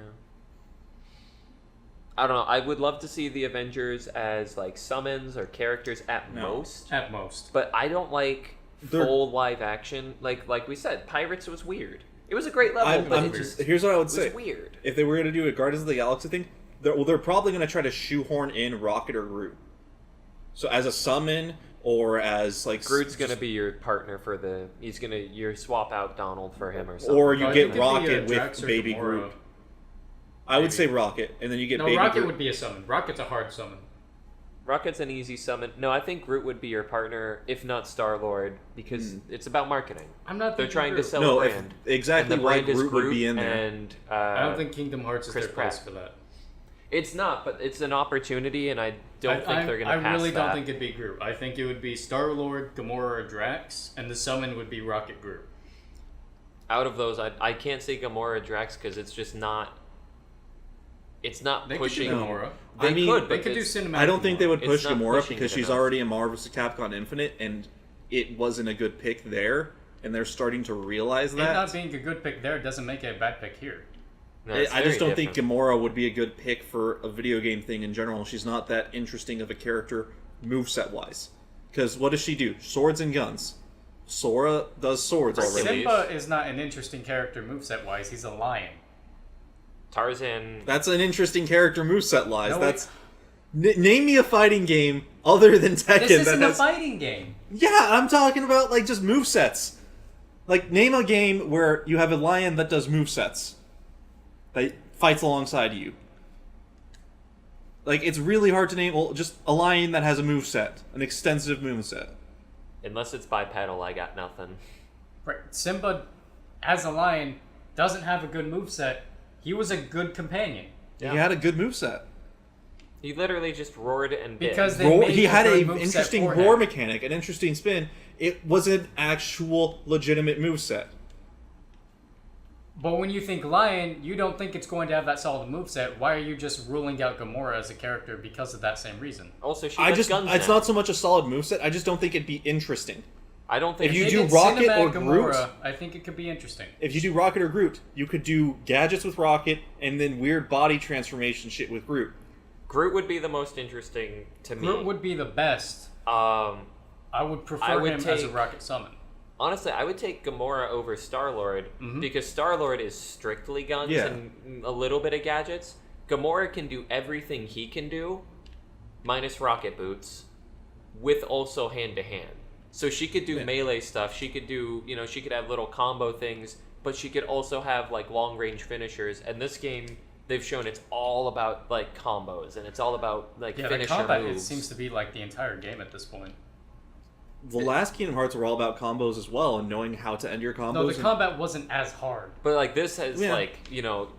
I don't know. I would love to see the Avengers as like summons or characters at No. most, At most. but I don't like They're- full live action. Like we said, Pirates was weird. It was a great level, but Here's what I would it was say. weird. If they were going to do a Guardians of the Galaxy thing, they're probably going to try to shoehorn in Rocket or Groot. So as a summon, or as like Groot's gonna be your partner for the. He's gonna you swap out Donald for him or something. or you I get think it'd be, Rocket Drax with or Baby Gamora. Groot. I would Maybe. say Rocket, and then you get No, Baby Rocket Groot. would be a summon. Rocket's a hard summon. Rocket's an easy summon. No, I think Groot would be your partner, if not Star Lord, because it's about marketing. I'm not They're thinking trying to Groot. sell No, a if- brand. exactly And the why brand is Groot would be in there. And I don't think Kingdom Hearts is Chris their place Pratt. for that. It's not, but it's an opportunity, and I don't think they're going to pass I really that. don't think it'd be Groot. I think it would be Star Lord, Gamora, or Drax, and the summon would be Rocket Groot. Out of those, I can't say Gamora or Drax because it's just not. It's not They pushing. could do Gamora. They I mean, could, They but could do it's- cinematic. I don't think they would It's push not Gamora pushing because it she's enough. already in Marvel vs. Capcom Infinite, and it wasn't a good pick there, and they're starting to realize It that. not being a good pick there doesn't make it a bad pick here. No, it's I just very don't think different. Gamora would be a good pick for a video game thing in general. She's not that interesting of a character moveset wise. Because what does she do? Swords and guns. Sora does swords already. Simba is not an interesting character moveset wise. He's a lion. Tarzan. That's an interesting character moveset wise. No, That's Name me a fighting game other than Tekken This isn't that a has... fighting game. Yeah, I'm talking about, like, just movesets. Like, name a game where you have a lion that does movesets. That fights alongside you. Like, it's really hard to name just a lion that has a moveset. An extensive moveset. Unless it's bipedal, I got nothing. Right. Simba, as a lion, doesn't have a good moveset. He was a good companion. Yeah. He had a good moveset. He literally just roared and bit. Because they made He a had good an moveset interesting for him. roar mechanic, an interesting spin. It was an actual, legitimate moveset. But when you think lion, you don't think it's going to have that solid moveset. Why are you just ruling out Gamora as a character because of that same reason? Also, she has guns It's now. not so much a solid moveset, I just don't think it'd be interesting. I don't think If you They do did Rocket cinematic or Groot- Gamora, I think it could be interesting. If you do Rocket or Groot, you could do gadgets with Rocket, and then weird body transformation shit with Groot. Groot would be the most interesting to me. Groot would be the best. Um, I would prefer I would him as a take- rocket summon. honestly, I would take Gamora over Star-Lord because Star-Lord is strictly guns Yeah. and a little bit of gadgets. Gamora can do everything he can do, minus rocket boots, with also hand-to-hand. So she could do melee stuff. She could do, she could have little combo things, but she could also have, like, long-range finishers. And this game, they've shown it's all about, like, combos, and it's all about, like, Yeah, the finisher combat it moves. seems to be like the entire game at this point. The last Kingdom Hearts were all about combos as well, and knowing how to end your combos. No, the and- combat wasn't as hard. But, like, this has, Yeah. like,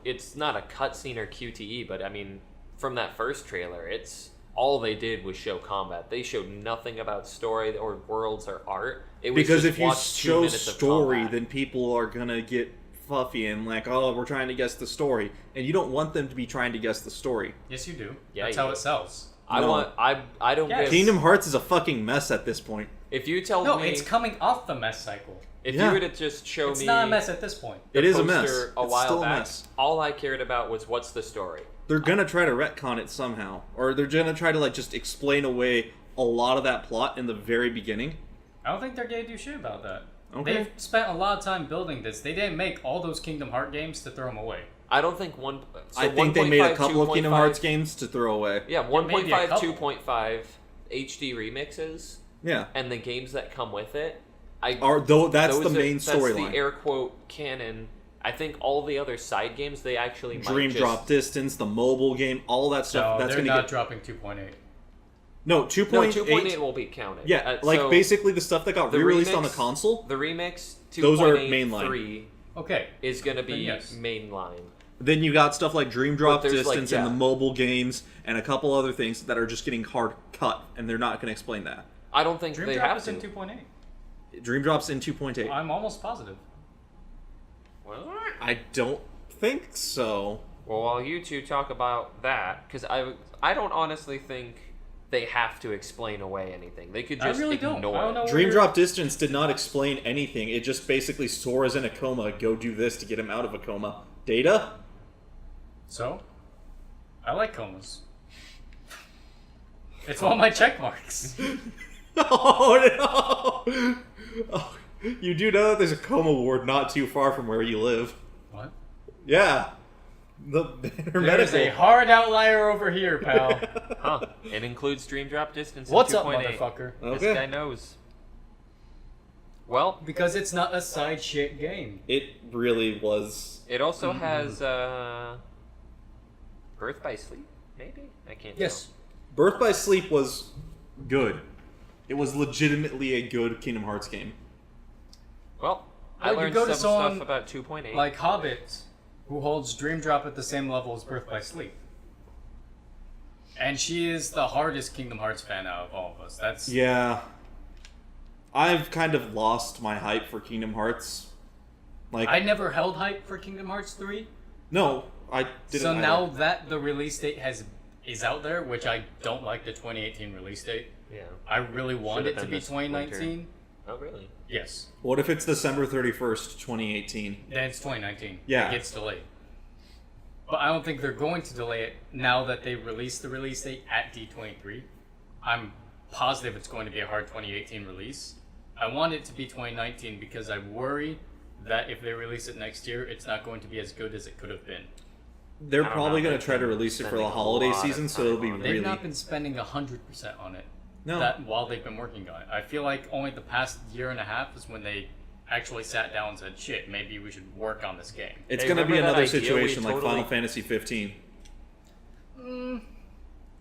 it's not a cutscene or QTE, but, I mean, from that first trailer, it's... all they did was show combat. They showed nothing about story or worlds or art. It was Because just if you watch 2 show minutes of story, combat. then people are gonna get fluffy and like, oh, we're trying to guess the story. And you don't want them to be trying to guess the story. Yes, you do. Yeah, That's you how do. it sells. I No. want. I don't Yes. give. Kingdom Hearts is a fucking mess at this point. If you tell No, me, it's coming off the mess cycle. if Yeah. you were to just show It's me, not a mess at this point. the It is a poster mess. A It's while still a back, mess. all I cared about was what's the story. They're gonna try to retcon it somehow. Or they're gonna try to, like, just explain away a lot of that plot in the very beginning. I don't think they're gonna do shit about that. Okay. They've spent a lot of time building this. They didn't make all those Kingdom Heart games to throw them away. I don't think one. So I think they made a 1.5, couple of Kingdom 2.5 Hearts games to throw away. Yeah, maybe 1.5, a couple. 2.5 HD remixes, Yeah. and the games that come with it. That's That's the main That's storyline. the air quote canon. I think all the other side games they actually Dream might just, Drop Distance, the mobile game, all that stuff. So That's they're gonna not get dropping 2.8. no No, 2.8. 2.8 will be counted. Yeah, like so basically the stuff that got the re-released on the remix- console. The remix Those are 2.8 mainline. 3 Okay. is going to be Then yes. mainline. Then you got stuff like Dream Drop But there's, like, Distance and yeah. the mobile games and a couple other things that are just getting hard cut, and they're not going to explain that. I don't think Dream they Drop have is to. in 2.8. Dream Drop's in 2.8. I'm almost positive. Well, I don't think so. while you two talk about that, because I don't honestly think they have to explain away anything. They could I just really don't. ignore I don't it. know. Dream where- Drop Distance did not explain anything. It just basically Sora's in a coma. Go do this to get him out of a coma. Data? So, I like comas. It's all my check marks. Oh no! Oh, you do know that there's a coma ward not too far from where you live. What? Yeah. The Banner There's a Medical. hard outlier over here, pal. Huh. It includes Dream Drop Distance What's in up, 2.8. motherfucker? This Okay. guy knows. Well, Because it's not a side shit game. It really was. it also has Birth by Sleep, maybe? I can't Yes. Birth by Sleep was good. It was legitimately a good Kingdom Hearts game. tell. Well, I Well, you learned go some to someone stuff about 2.8. Like Hobbit, who holds Dream Drop at the same level as Birth by Sleep. And she is the hardest Kingdom Hearts fan out of all of us. That's Yeah. I've kind of lost my hype for Kingdom Hearts. Like, I never held hype for Kingdom Hearts 3. no, I didn't. So either. now that the release date is out there, which I don't like the 2018 release date. yeah. I really want Should've it to been be this winter. 2019. Oh, really? Yes. What if it's December 31st, 2018? Then it's 2019. Yeah. It gets delayed. But I don't think they're going to delay it now that they released the release date at D23. I'm positive it's going to be a hard 2018 release. I want it to be 2019 because I worry that if they release it next year, it's not going to be as good as it could have been. They're I don't probably know, going to they've try to been release it for the spending a holiday lot of season, so time it'll be on it. They've really... not been spending 100% on it. No. That while they've been working on it. I feel like only the past year and a half is when they actually sat down and said, shit, maybe we should work on this game. It's Hey, going to be remember that another idea we situation like totally- Final Fantasy 15.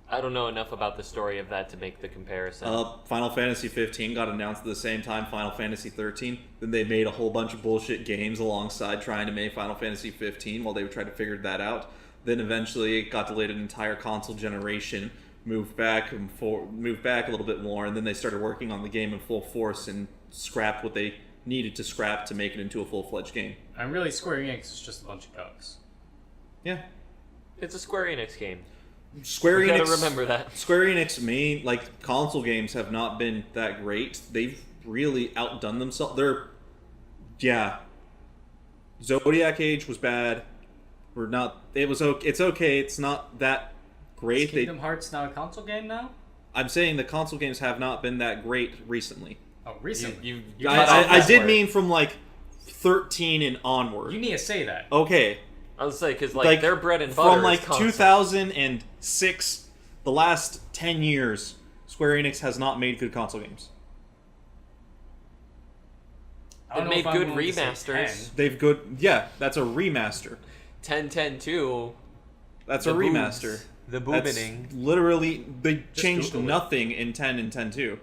I don't know enough about the story of that to make the comparison. Final Fantasy 15 got announced at the same time Final Fantasy 13. Then they made a whole bunch of bullshit games alongside trying to make Final Fantasy 15 while they were trying to figure that out. Then eventually it got delayed an entire console generation, moved back a little bit more, and then they started working on the game in full force and scrapped what they needed to scrap to make it into a full-fledged game. And really, Square Enix is just a bunch of cucks. Yeah. It's a Square Enix game. Square You Enix. gotta remember that. Square Enix main console games have not been that great. They've really outdone themselves. Zodiac Age was bad. It's okay. It's not that great. Is Kingdom Hearts now a console game now? I'm saying the console games have not been that great recently. Oh, recently. You I did mean from 13 and onward. You need to say that. Okay. I was say because their bread and butter from is console. 2006, the last 10 years, Square Enix has not made good console games. I don't They know if made I'm good willing to say remasters. 10. That's a remaster. 10-10-2. That's The a boobs. remaster. The That's boobining. literally, they changed Google it. nothing in 10 and 10-2.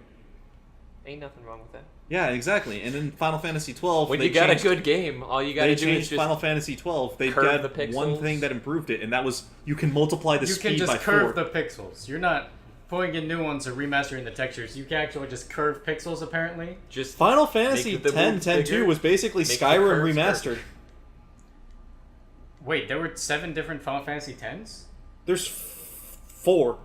Ain't nothing wrong with that. Yeah, exactly. And in Final Fantasy 12, When they you got changed, a good game, all you gotta they do is changed just Final Fantasy 12. They curve got the pixels. one thing that improved it, and that was you can multiply the You speed can by just curve 4. the pixels. You're not putting in new ones or remastering the textures. You can actually just curve pixels, apparently. just Final Fantasy Make the 10, boobs 10-2 bigger, was basically make the Skyrim curves remastered. curvy. Wait, there were 7 different Final Fantasy X? There's 4.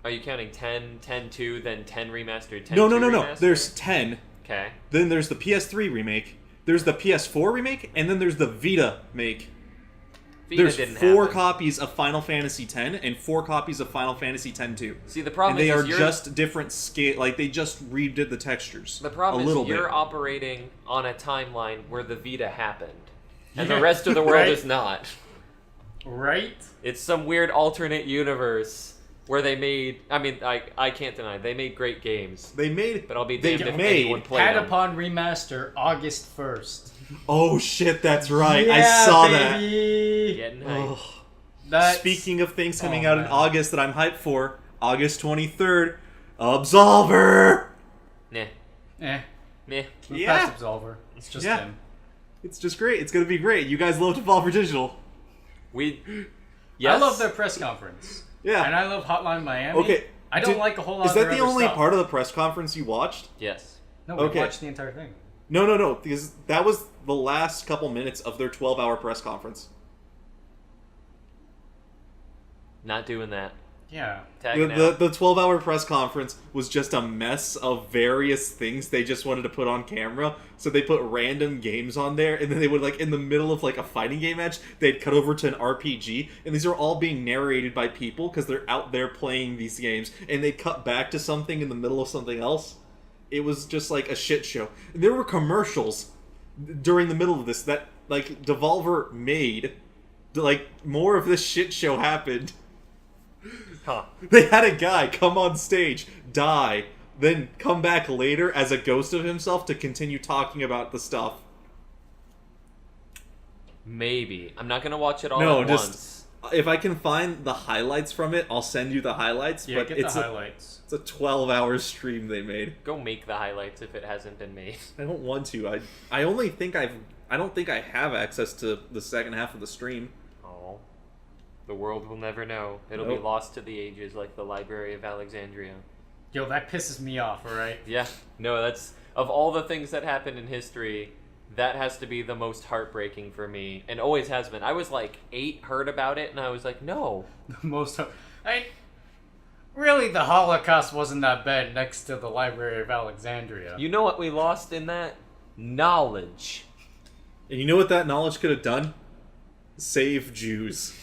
Are you counting 10, 10-2, then 10 remastered, 10 No. remastered? There's 10. Okay. Then there's the PS3 remake. There's the PS4 remake, and then there's the Vita make. Vita There's didn't 4 happen. copies of Final Fantasy X and 4 copies of Final Fantasy X-2. See, the problem And they is are you're, just different scale. They just redid the textures. the problem a little is you're bit. operating on a timeline where the Vita happened, and Yeah, the rest of the world right. is not. Right? It's some weird alternate universe where they made. I mean, I can't deny they made great games, They made. but I'll be they damned if made. anyone played them. Patapon Remaster, August 1st. Oh shit, that's right. I Yeah, saw baby. Getting that. hyped. Oh. That's... Speaking of things coming Oh, out in man. August that I'm hyped for, August 23rd, Absolver. Nah, Eh. meh. Move Yeah. past Absolver. It's just Yeah. him. It's just great. It's gonna be great. You guys love Devolver Digital. We. Yes. I love their press conference. Yeah. And I love Hotline Miami. Okay. I don't like a whole lot Is of that their the other only stuff. part of the press conference you watched? Yes. No, we Okay. watched the entire thing. No, because that was the last couple minutes of their 12-hour press conference. Not doing that. Yeah. Tagging out. The 12-hour press conference was just a mess of various things they just wanted to put on camera. So they put random games on there, and then they would, in the middle of, a fighting game match, they'd cut over to an RPG, and these are all being narrated by people because they're out there playing these games, and they'd cut back to something in the middle of something else. It was just like a shit show. And there were commercials during the middle of this that, Devolver made. More of this shit show happened. Huh. They had a guy come on stage, die, then come back later as a ghost of himself to continue talking about the stuff. Maybe. I'm not gonna watch it all No, at just- once. If I can find the highlights from it, I'll send you the highlights. Yeah, but get it's the highlights. it's a 12-hour stream they made. Go make the highlights if it hasn't been made. I don't want to. I don't think I have access to the second half of the stream. Oh. The world will never know. It'll be Nope. lost to the ages like the Library of Alexandria. Yo, that pisses me off, alright? Yeah. No, that's... Of all the things that happened in history, that has to be the most heartbreaking for me. And always has been. I was 8, heard about it, and I was like, no. Most... Really, the Holocaust wasn't that bad next to the Library of Alexandria. You know what we lost in that? Knowledge. And you know what that knowledge could have done? Save Jews.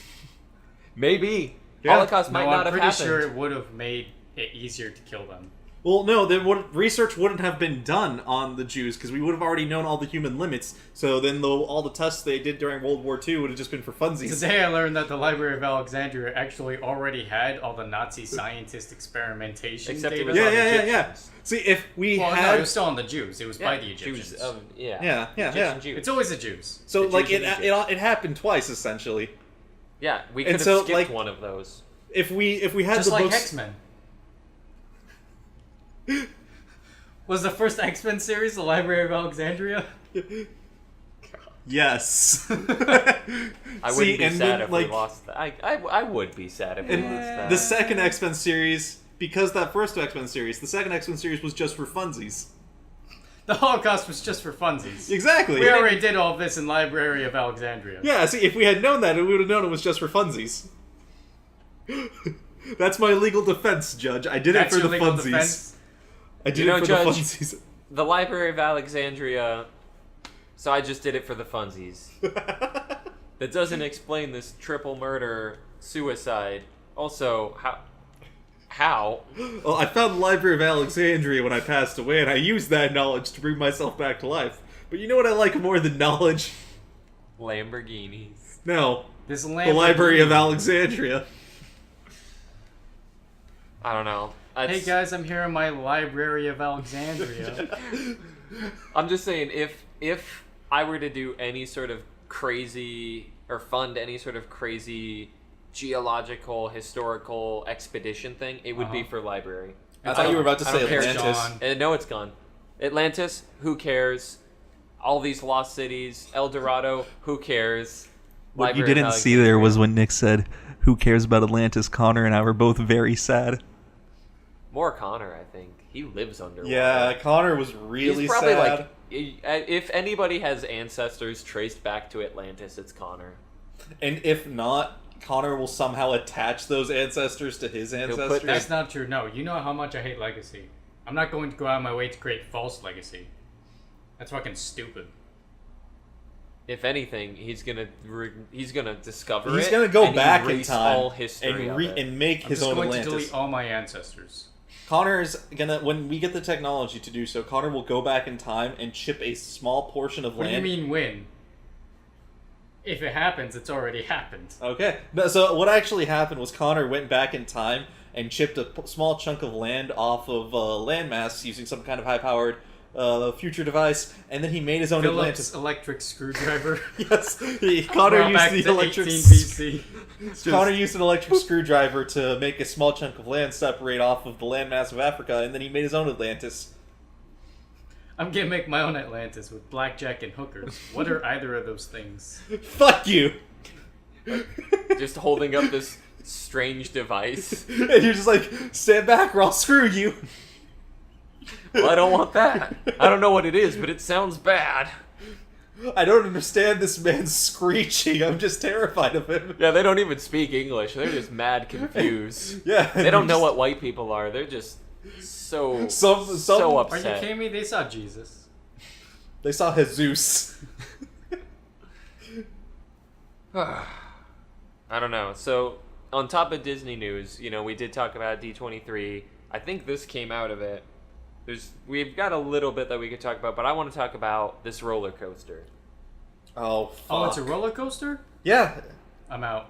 Maybe. Yeah. Holocaust might no, not I'm have pretty happened. sure it would have made it easier to kill them. Well, no, research wouldn't have been done on the Jews because we would have already known all the human limits. So then all the tests they did during World War II would have just been for funsies. Today I learned that the Library of Alexandria actually already had all the Nazi scientist experimentation Except it data. was on Yeah. See, if we No, had... it was still on the Jews. It was by the Egyptians. Jews, Yeah. Egyptian Jews. It's always the Jews. So, The like, Jews in Egypt. it happened twice, essentially. Yeah, we And could have so, skipped like, one of those. If we had Just the like books... X-Men. Was the first X-Men series the Library of Alexandria? Yes. I wouldn't be sad if we lost that. I would be sad if we lost that. The second X-Men series, because that first X-Men series, the second X-Men series was just for funsies. The Holocaust was just for funsies. Exactly. We already did all this in Library of Alexandria. Yeah, see, if we had known that, we would have known it was just for funsies. That's my legal defense, Judge. I did That's it for your the legal funsies. defense? I did You it know, for Judge, the funsies. The Library of Alexandria. So I just did it for the funsies. That doesn't explain this triple murder suicide. Also, how? Well, I found the Library of Alexandria when I passed away, and I used that knowledge to bring myself back to life. But you know what I like more than knowledge? Lamborghinis. No. This The Library of Alexandria. I don't know. Hey guys, I'm here in my Library of Alexandria. I'm just saying, if I were to do any sort of crazy or fund any sort of crazy geological historical expedition thing, it would be for library. I thought you were about to I don't say care, Atlantis. No, it's gone. Atlantis, who cares? All these lost cities, El Dorado, who cares? What you Library of didn't see there was Alexandria. when Nick said, "Who cares about Atlantis?" Connor and I were both very sad. More Connor, I think. He lives underwater. Yeah, Connor was really He's probably sad. if anybody has ancestors traced back to Atlantis, it's Connor. And if not, Connor will somehow attach those ancestors to his put ancestors. That's not true. No, you know how much I hate legacy. I'm not going to go out of my way to create false legacy. That's fucking stupid. If anything, he's gonna discover He's it. gonna go and back in erase time all history of it. and make I'm his just own going to Atlantis. delete all my ancestors. Connor's gonna, when we get the technology to do so, Connor will go back in time and chip a small portion of What land. do you mean win? If it happens, it's already happened. Okay. No, so what actually happened was Connor went back in time and chipped a small chunk of land off of landmass using some kind of high-powered future device, and then he made his own Phillips Atlantis. electric screwdriver. Yes, Brought Connor used back the to electric. 18 BC. Connor used an electric screwdriver to make a small chunk of land separate off of the landmass of Africa, and then he made his own Atlantis. I'm gonna make my own Atlantis with blackjack and hookers. What are either of those things? Fuck you! Just holding up this strange device. And you're just like, stand back or I'll screw you. Well, I don't want that. I don't know what it is, but it sounds bad. I don't understand this man's screeching. I'm just terrified of him. Yeah, they don't even speak English. They're just mad confused. Yeah. They don't know what white people are. They're just so Some- so Are upset. you kidding me? They saw Jesus. They saw Jesus. I don't know. So, on top of Disney news, we did talk about D23. I think this came out of it. We've got a little bit that we could talk about, but I want to talk about this roller coaster. Oh, fuck. Oh, it's a roller coaster? Yeah. I'm out.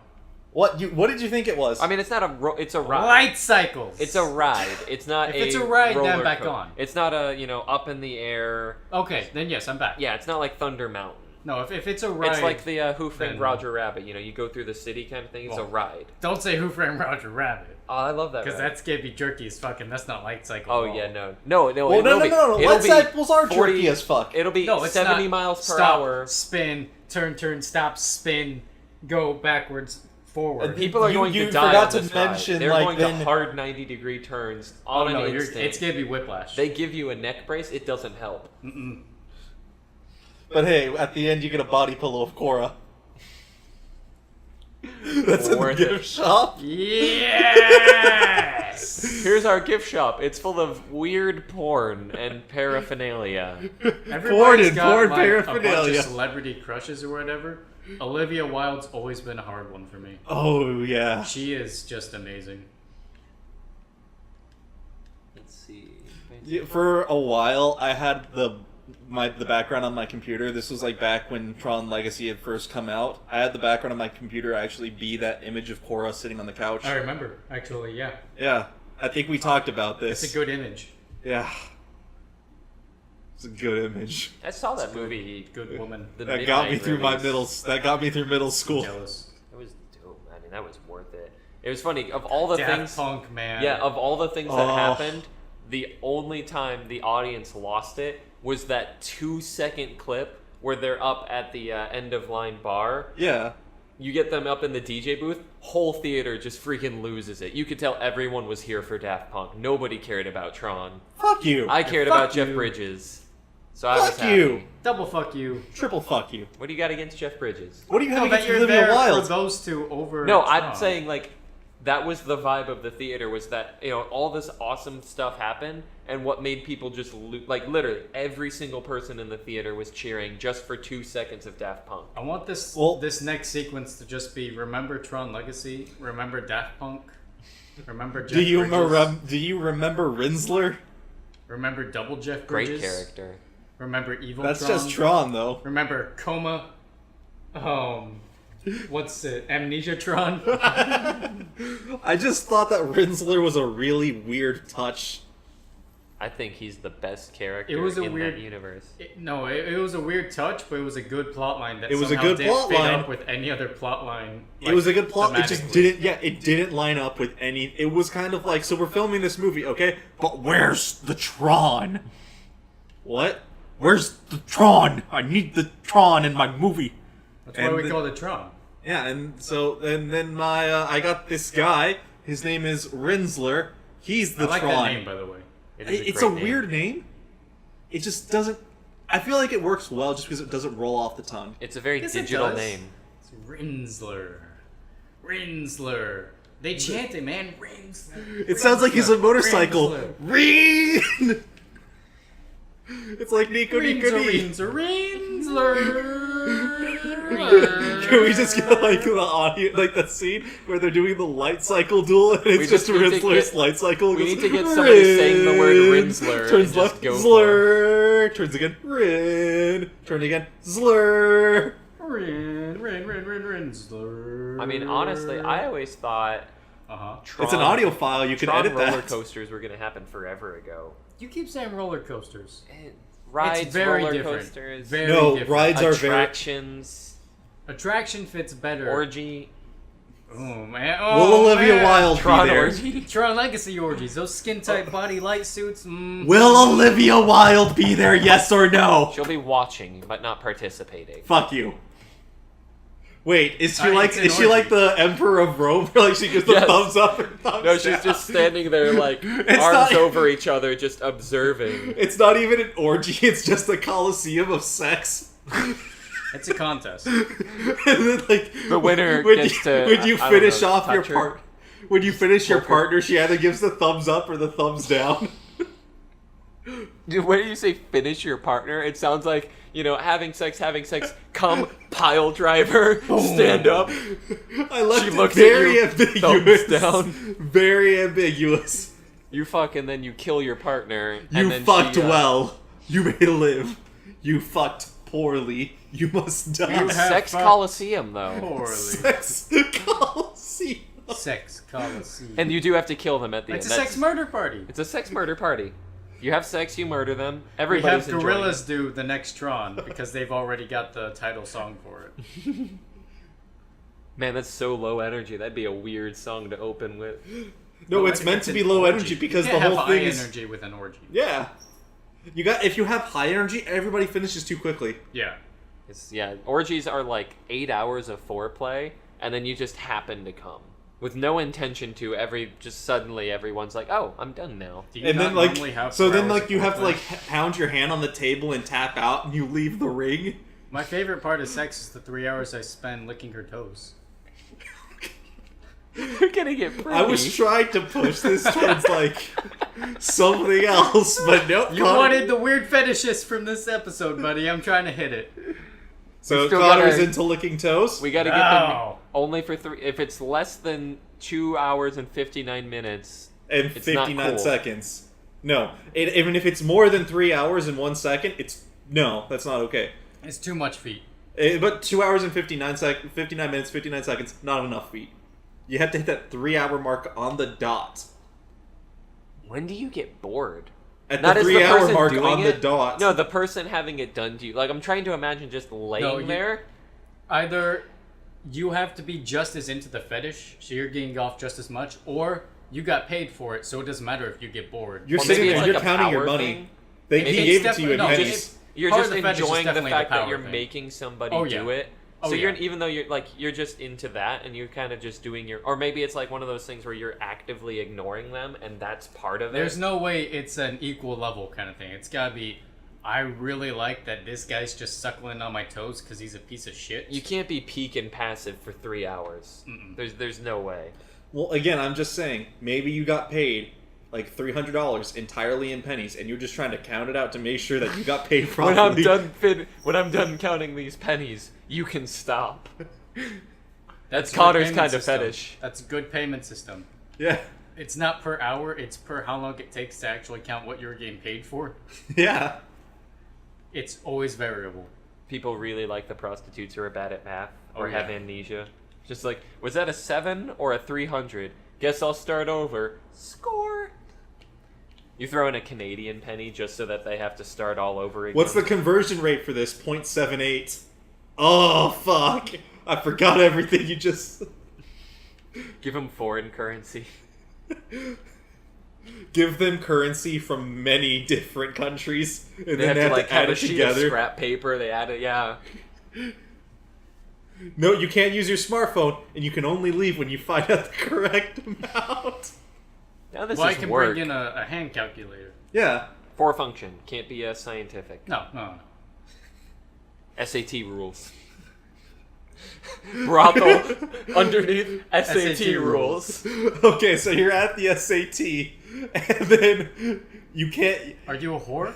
What did you think it was? I mean, it's not it's a ride. Light cycles. It's a ride. It's not If it's a ride, then I'm back on. It's not a, up in the air. Okay, then yes, I'm back. Yeah, it's not like Thunder Mountain. No, if it's a ride... It's like the Who Framed then- Roger Rabbit. You go through the city kind of thing. It's a Well, ride. Don't say Who Framed Roger Rabbit. Oh, I love that. Because ride. that's gonna be jerky as fuck, and that's not light cycle. Oh at all. yeah, no. well, It no. will be- Light it'll be cycles are 40 jerky as fuck. It'll be No, it's 70 not. miles per Stop, hour. spin, turn, stop, spin, go backwards, forward. People are going you to die forgot on to this ride. mention, They're like, going then- to hard 90-degree turns Oh on no, an instant. it's gonna be whiplash. They give you a neck brace. It doesn't help. But hey, at the end you get a body pillow of Korra. That's in the Worth gift it. shop. Yes. Here's our gift shop. It's full of weird porn and paraphernalia. Everybody's and got porn like, a bunch paraphernalia. of celebrity crushes or whatever. Olivia Wilde's always been a hard one for me. Oh yeah. She is just amazing. Let's see. For a while, I had the background on my computer. This was like back when Tron Legacy had first come out. I had the background on my computer actually be that image of Korra sitting on the couch. I remember, actually, yeah. Yeah, I think we talked about this. It's a good image. Yeah. It's a good image. I saw that movie. Good woman. That got me through middle school. Jealous. It was dope. I mean, that was worth it. It was funny. Of all the Daft things, Punk, man. yeah, of all the things that happened, the only time the audience lost it was that 2-second clip where they're up at the end of line bar. Yeah. You get them up in the DJ booth, whole theater just freaking loses it. You could tell everyone was here for Daft Punk. Nobody cared about Tron. Fuck you. I cared Fuck about Jeff you. Bridges. So I was Fuck happy. you. Double fuck you. Triple fuck you. What do you got against Jeff Bridges? What do you have No, that against you're Olivia there Wilde? for those two over No, Tron. I'm saying like that was the vibe of the theater, was that, you know, all this awesome stuff happened, and what made people just like literally every single person in the theater was cheering just for 2 seconds of Daft Punk. I want this this next sequence to just be remember Tron Legacy, remember Daft Punk, remember Jeff Do you remember Rinsler? remember Double Jeff Great Bridges, character. remember Evil That's Tron, just Tron, though. remember Coma, what's it, Amnesia Tron. I just thought that Rinsler was a really weird touch. I think he's the best character It was a in weird- that universe. It was a weird touch, but it was a good plot line that It was a somehow good didn't plot fit line. up with any other plot line. It was a good plot. It just thematically. didn't. Yeah, it didn't line up with any. It was kind of like, so we're filming this movie, okay? But where's the Tron? What? Where's the Tron? I need the Tron in my movie. That's why And we the- call it Tron. Yeah, and then my I got this guy. His name is Rinsler. He's the I like Tron. that name, by the way. It's a weird name. It just doesn't. I feel like it works well just because it doesn't roll off the tongue. It's a very Yes, it digital does. name. It's Rinsler. Rinsler. They chant it, man. Rinsler. It sounds like he's a motorcycle. Rinsler. Rin. It's like Nico Nico Ni. Rinsler. Can we just get like the audio, like the scene where they're doing the light cycle duel, and it's We just just need to Rinsler's get- light cycle? we goes, need to get somebody saying the word Rin. Rinsler Turns and left, just go Zlur. Turns again, Rin. Turn again, Zlur. Rinsler. I mean, honestly, I always thought Tron, It's an audio file. You can Tron edit roller that. coasters were going to happen forever ago. You keep saying roller coasters. Rides, It's very roller different. coasters, Very No, different. rides are very. attractions, Attraction fits better. orgy, Oh man. Will Oh, Olivia man. Wilde be Tron there? orgy. Tron Legacy orgies. Those skin tight body light suits. Will Olivia Wilde be there? Yes or no? She'll be watching but not participating. Fuck you. Wait, is she It's like an is she orgy. like the Emperor of Rome? Where like she gives the Yes. thumbs up and thumbs No, down? she's just standing there like It's arms not- over each other, just observing. It's not even an orgy. It's just a coliseum of sex. It's a contest. And then, like The winner when gets you, to, when you I don't finish know, off your touch her. part. When you finish your Poke her. partner, she either gives the thumbs up or the thumbs down. Dude, when you say finish your partner, it sounds like, you know, having sex, come, pile driver, stand up. I left She it looks at very you, ambiguous. thumbs down. Very ambiguous. You fuck and then you kill your partner. You and then fucked she, well. You may live. You fucked poorly. You must die. You have Sex fucked Coliseum, though. Poorly. Sex Coliseum. Sex Coliseum. And you do have to kill them at the It's a end. sex murder party. It's a sex murder party. You have sex, you murder them. We Everybody's have enjoying Gorillaz it. do the next Tron because they've already got the title song for it. Man, that's so low energy. That'd be a weird song to open with. No, it's Like, meant to an be low orgy. energy because you the can't whole have thing high is energy with an orgy. yeah. You got if you have high energy, everybody finishes too quickly. Yeah. Orgies are like 8 hours of foreplay, and then you just happen to come. With no intention to just suddenly everyone's like, oh, I'm done now. Do you And not then like normally have so 4 then hours like of you have to foreplay? like pound your hand on the table and tap out and you leave the ring. My favorite part of sex is the 3 hours I spend licking her toes. You're gonna get pretty. I was trying to push this towards like something else, but nope. You wanted the weird fetishist from this episode, buddy. I'm trying to hit it. so still Connor's gotta- into licking toes. We gotta get Ow. them only for 3. If it's less than 2 hours and 59 minutes, and it's not 59 cool. seconds. No. Even if it's more than 3 hours and 1 second, no, that's not okay. It's too much feet. But 2 hours and 59 minutes, 59 seconds, not enough feet. You have to hit that 3 hour mark on the dot. When do you get bored? At Not the as 3 the hour person mark doing on the it. dot. No, the person having it done to you. Like, I'm trying to imagine just laying there. Either you have to be just as into the fetish, so you're getting off just as much, or you got paid for it, so it doesn't matter if you get bored. You're Or sitting maybe there, it's you're like a counting your power money. thing. He Maybe gave it's it to you in definitely- no, pennies. You're Part just of the fetish is enjoying the definitely fact the that power you're thing. making somebody Oh, do yeah. it. Oh, So yeah. even though you're just into that, and you're kind of just doing your, or maybe it's like one of those things where you're actively ignoring them, and that's part of it. There's no way it's an equal level kind of thing. It's gotta be, I really like that this guy's just suckling on my toes because he's a piece of shit. You can't be peak and passive for 3 hours. There's no way. Well, again, I'm just saying, maybe you got paid like $300 entirely in pennies, and you're just trying to count it out to make sure that you got paid properly. When I'm done counting these pennies, you can stop. That's a good Connor's payment kind of system. fetish. That's a good payment system. Yeah. It's not per hour, it's per how long it takes to actually count what you're getting paid for. Yeah. It's always variable. People really like the prostitutes who are bad at math or Oh, yeah. have amnesia. Just like, was that a 7 or a 300? Guess I'll start over. Score. You throw in a Canadian penny just so that they have to start all over again. What's the conversion rate for this? 0.78. Oh, fuck. I forgot everything you just... Give them foreign currency. Give them currency from many different countries, and They then have to like add have a it sheet of together. scrap paper. They add it. Yeah. No, you can't use your smartphone, and you can only leave when you find out the correct amount. Now this Well, I is can work. bring in a hand calculator. Yeah. For function. Can't be scientific. No. SAT rules. Brothel underneath SAT, SAT rules. Okay, so you're at the SAT, and then you can't... Are you a whore?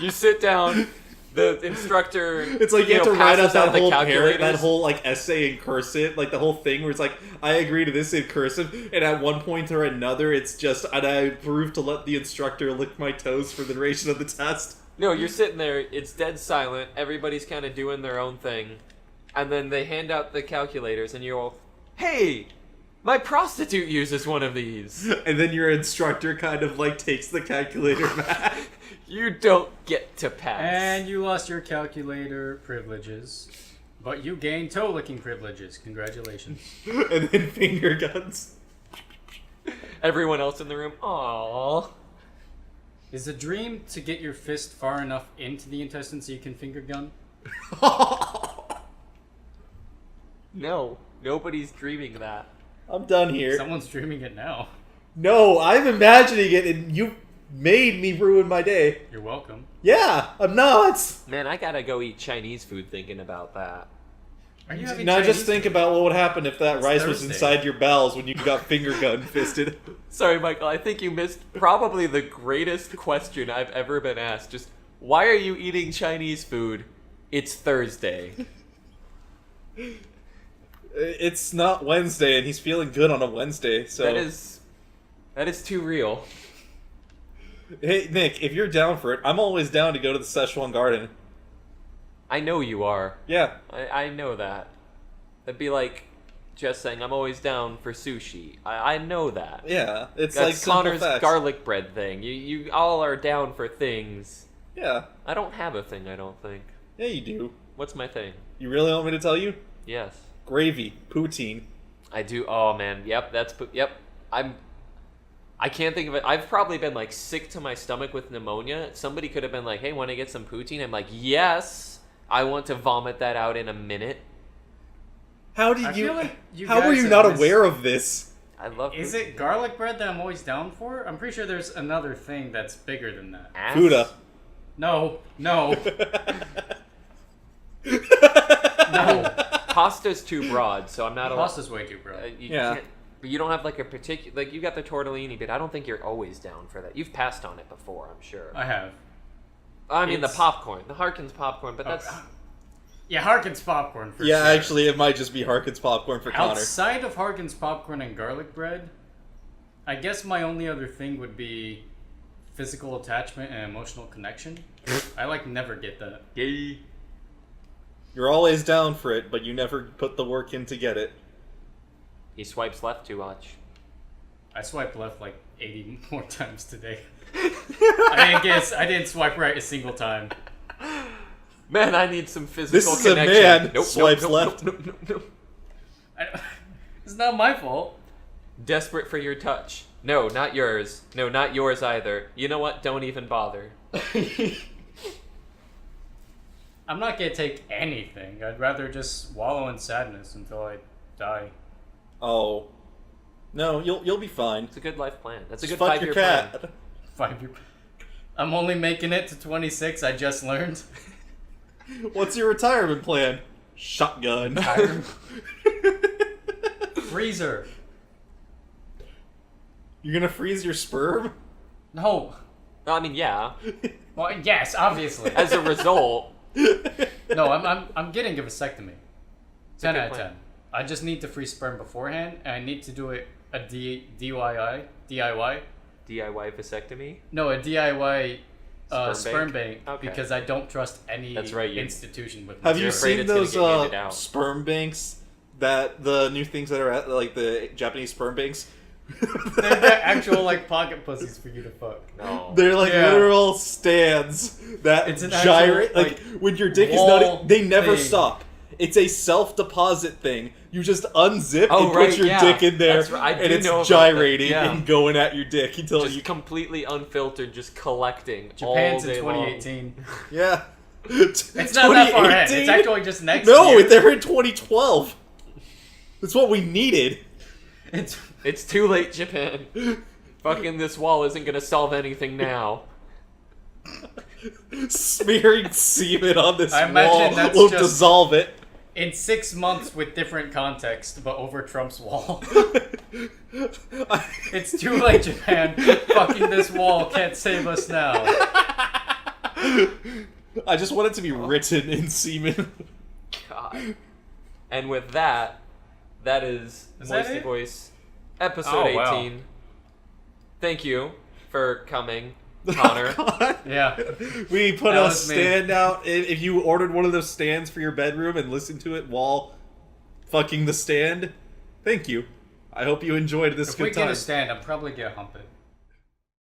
You sit down. The instructor. It's like you have to write out passes out that whole calculators. that whole like essay in cursive, like the whole thing where it's like, I agree to this in cursive, and at one point or another, it's just, and I approve to let the instructor lick my toes for the duration of the test. No, you're sitting there. It's dead silent. Everybody's kind of doing their own thing, and then they hand out the calculators, and you're all, "Hey, my prostitute uses one of these." And then your instructor kind of like takes the calculator back. You don't get to pass. And you lost your calculator privileges. But you gained toe licking privileges. Congratulations. And then finger guns. Everyone else in the room, aww. Is the dream to get your fist far enough into the intestine so you can finger gun? No, nobody's dreaming that. I'm done here. Someone's dreaming it now. No, I'm imagining it, and you made me ruin my day. You're welcome. Yeah, I'm not. Man, I gotta go eat Chinese food thinking about that. Are you having Now Chinese just think food? about what would happen if that It's rice was Thursday. inside your bowels when you got finger gun fisted. Sorry, Michael, I think you missed probably the greatest question I've ever been asked. Just, why are you eating Chinese food? It's Thursday. It's not Wednesday, and he's feeling good on a Wednesday, so... That is too real. Hey, Nick, if you're down for it, I'm always down to go to the Szechuan Garden. I know you are. Yeah. I know that. That'd be like just saying I'm always down for sushi. I know that. Yeah, it's That's like simple Connor's facts. garlic bread thing. You all are down for things. Yeah. I don't have a thing, I don't think. Yeah, you do. What's my thing? You really want me to tell you? Yes. Gravy. Poutine. I do. Oh man, yep. Yep. I can't think of it. I've probably been like sick to my stomach with pneumonia. Somebody could have been like, "Hey, want to get some poutine?" I'm like, "Yes, I want to vomit that out in a minute." How did I you... feel like you how were guys you have not missed- aware of this? I love. Is it garlic bread that I'm always down for? I'm pretty sure there's another thing that's bigger than that. ass? Fuda. No. No. Pasta's too broad, so I'm not allowed. Pasta's way too broad. You Yeah. can't, but you don't have like a particular, like you got the tortellini, but I don't think you're always down for that. You've passed on it before, I'm sure. I have. I mean, the it's- popcorn, the Harkins popcorn, but that's Yeah, Harkins popcorn for Yeah, sure. actually, it might just be Harkins popcorn for Connor. Outside of Harkins popcorn and garlic bread, I guess my only other thing would be physical attachment and emotional connection. I never get that. Yay. You're always down for it, but you never put the work in to get it. He swipes left too much. I swiped left 80 more times today. I didn't swipe right a single time. Man, I need some physical This is connection. a man Nope, swipes nope, left. Nope. It's not my fault. Desperate for your touch. No, not yours. No, not yours either. You know what? Don't even bother. I'm not gonna take anything. I'd rather just wallow in sadness until I die. Oh. No, you'll be fine. It's a good life plan. That's a Just good fuck your 5-year cat. plan. 5 year. I'm only making it to 26. I just learned. What's your retirement plan? Shotgun. Freezer. You're gonna freeze your sperm? No. No, I mean, yeah. Well, yes, obviously. As a result, No, I'm getting a vasectomy. a 10 good out of plan. 10. I just need to freeze sperm beforehand, and I need to do it a DIY. DIY vasectomy. No, a DIY Sperm sperm bank? bank Okay. because I don't trust any That's right, you- institution with. Have You're you afraid seen it's gonna those get handed out. sperm banks? That the new things that are at the Japanese sperm banks? They're actual pocket pussies for you to fuck. No. They're Yeah. literal stands that It's an gyrate. actual, When your dick is wall not, they never thing. stop. It's a self-deposit thing. You just unzip Oh, and right, put your yeah. dick in there, That's right. I and do it's know about gyrating that, yeah. and going at your dick until Just you. completely unfiltered, just collecting Japan's all in day long. 2018. Yeah. It's not that far ahead. It's actually just next No, year. they're in 2012. That's what we needed. It's too late, Japan. Fucking this wall isn't gonna solve anything now. Smearing semen on this I imagine wall that's will just- dissolve it. In 6 months with different context, but over Trump's wall. It's too late, Japan. Fucking this wall can't save us now. I just want it to be written in semen. God. And with that, that is that it? MoistyVoice episode Oh, wow. 18. Thank you for coming, Connor. Yeah. We put That a was me. stand out. If you ordered one of those stands for your bedroom and listened to it while fucking the stand, thank you. I hope you enjoyed this If we good get time. a stand, I'm probably gonna hump it.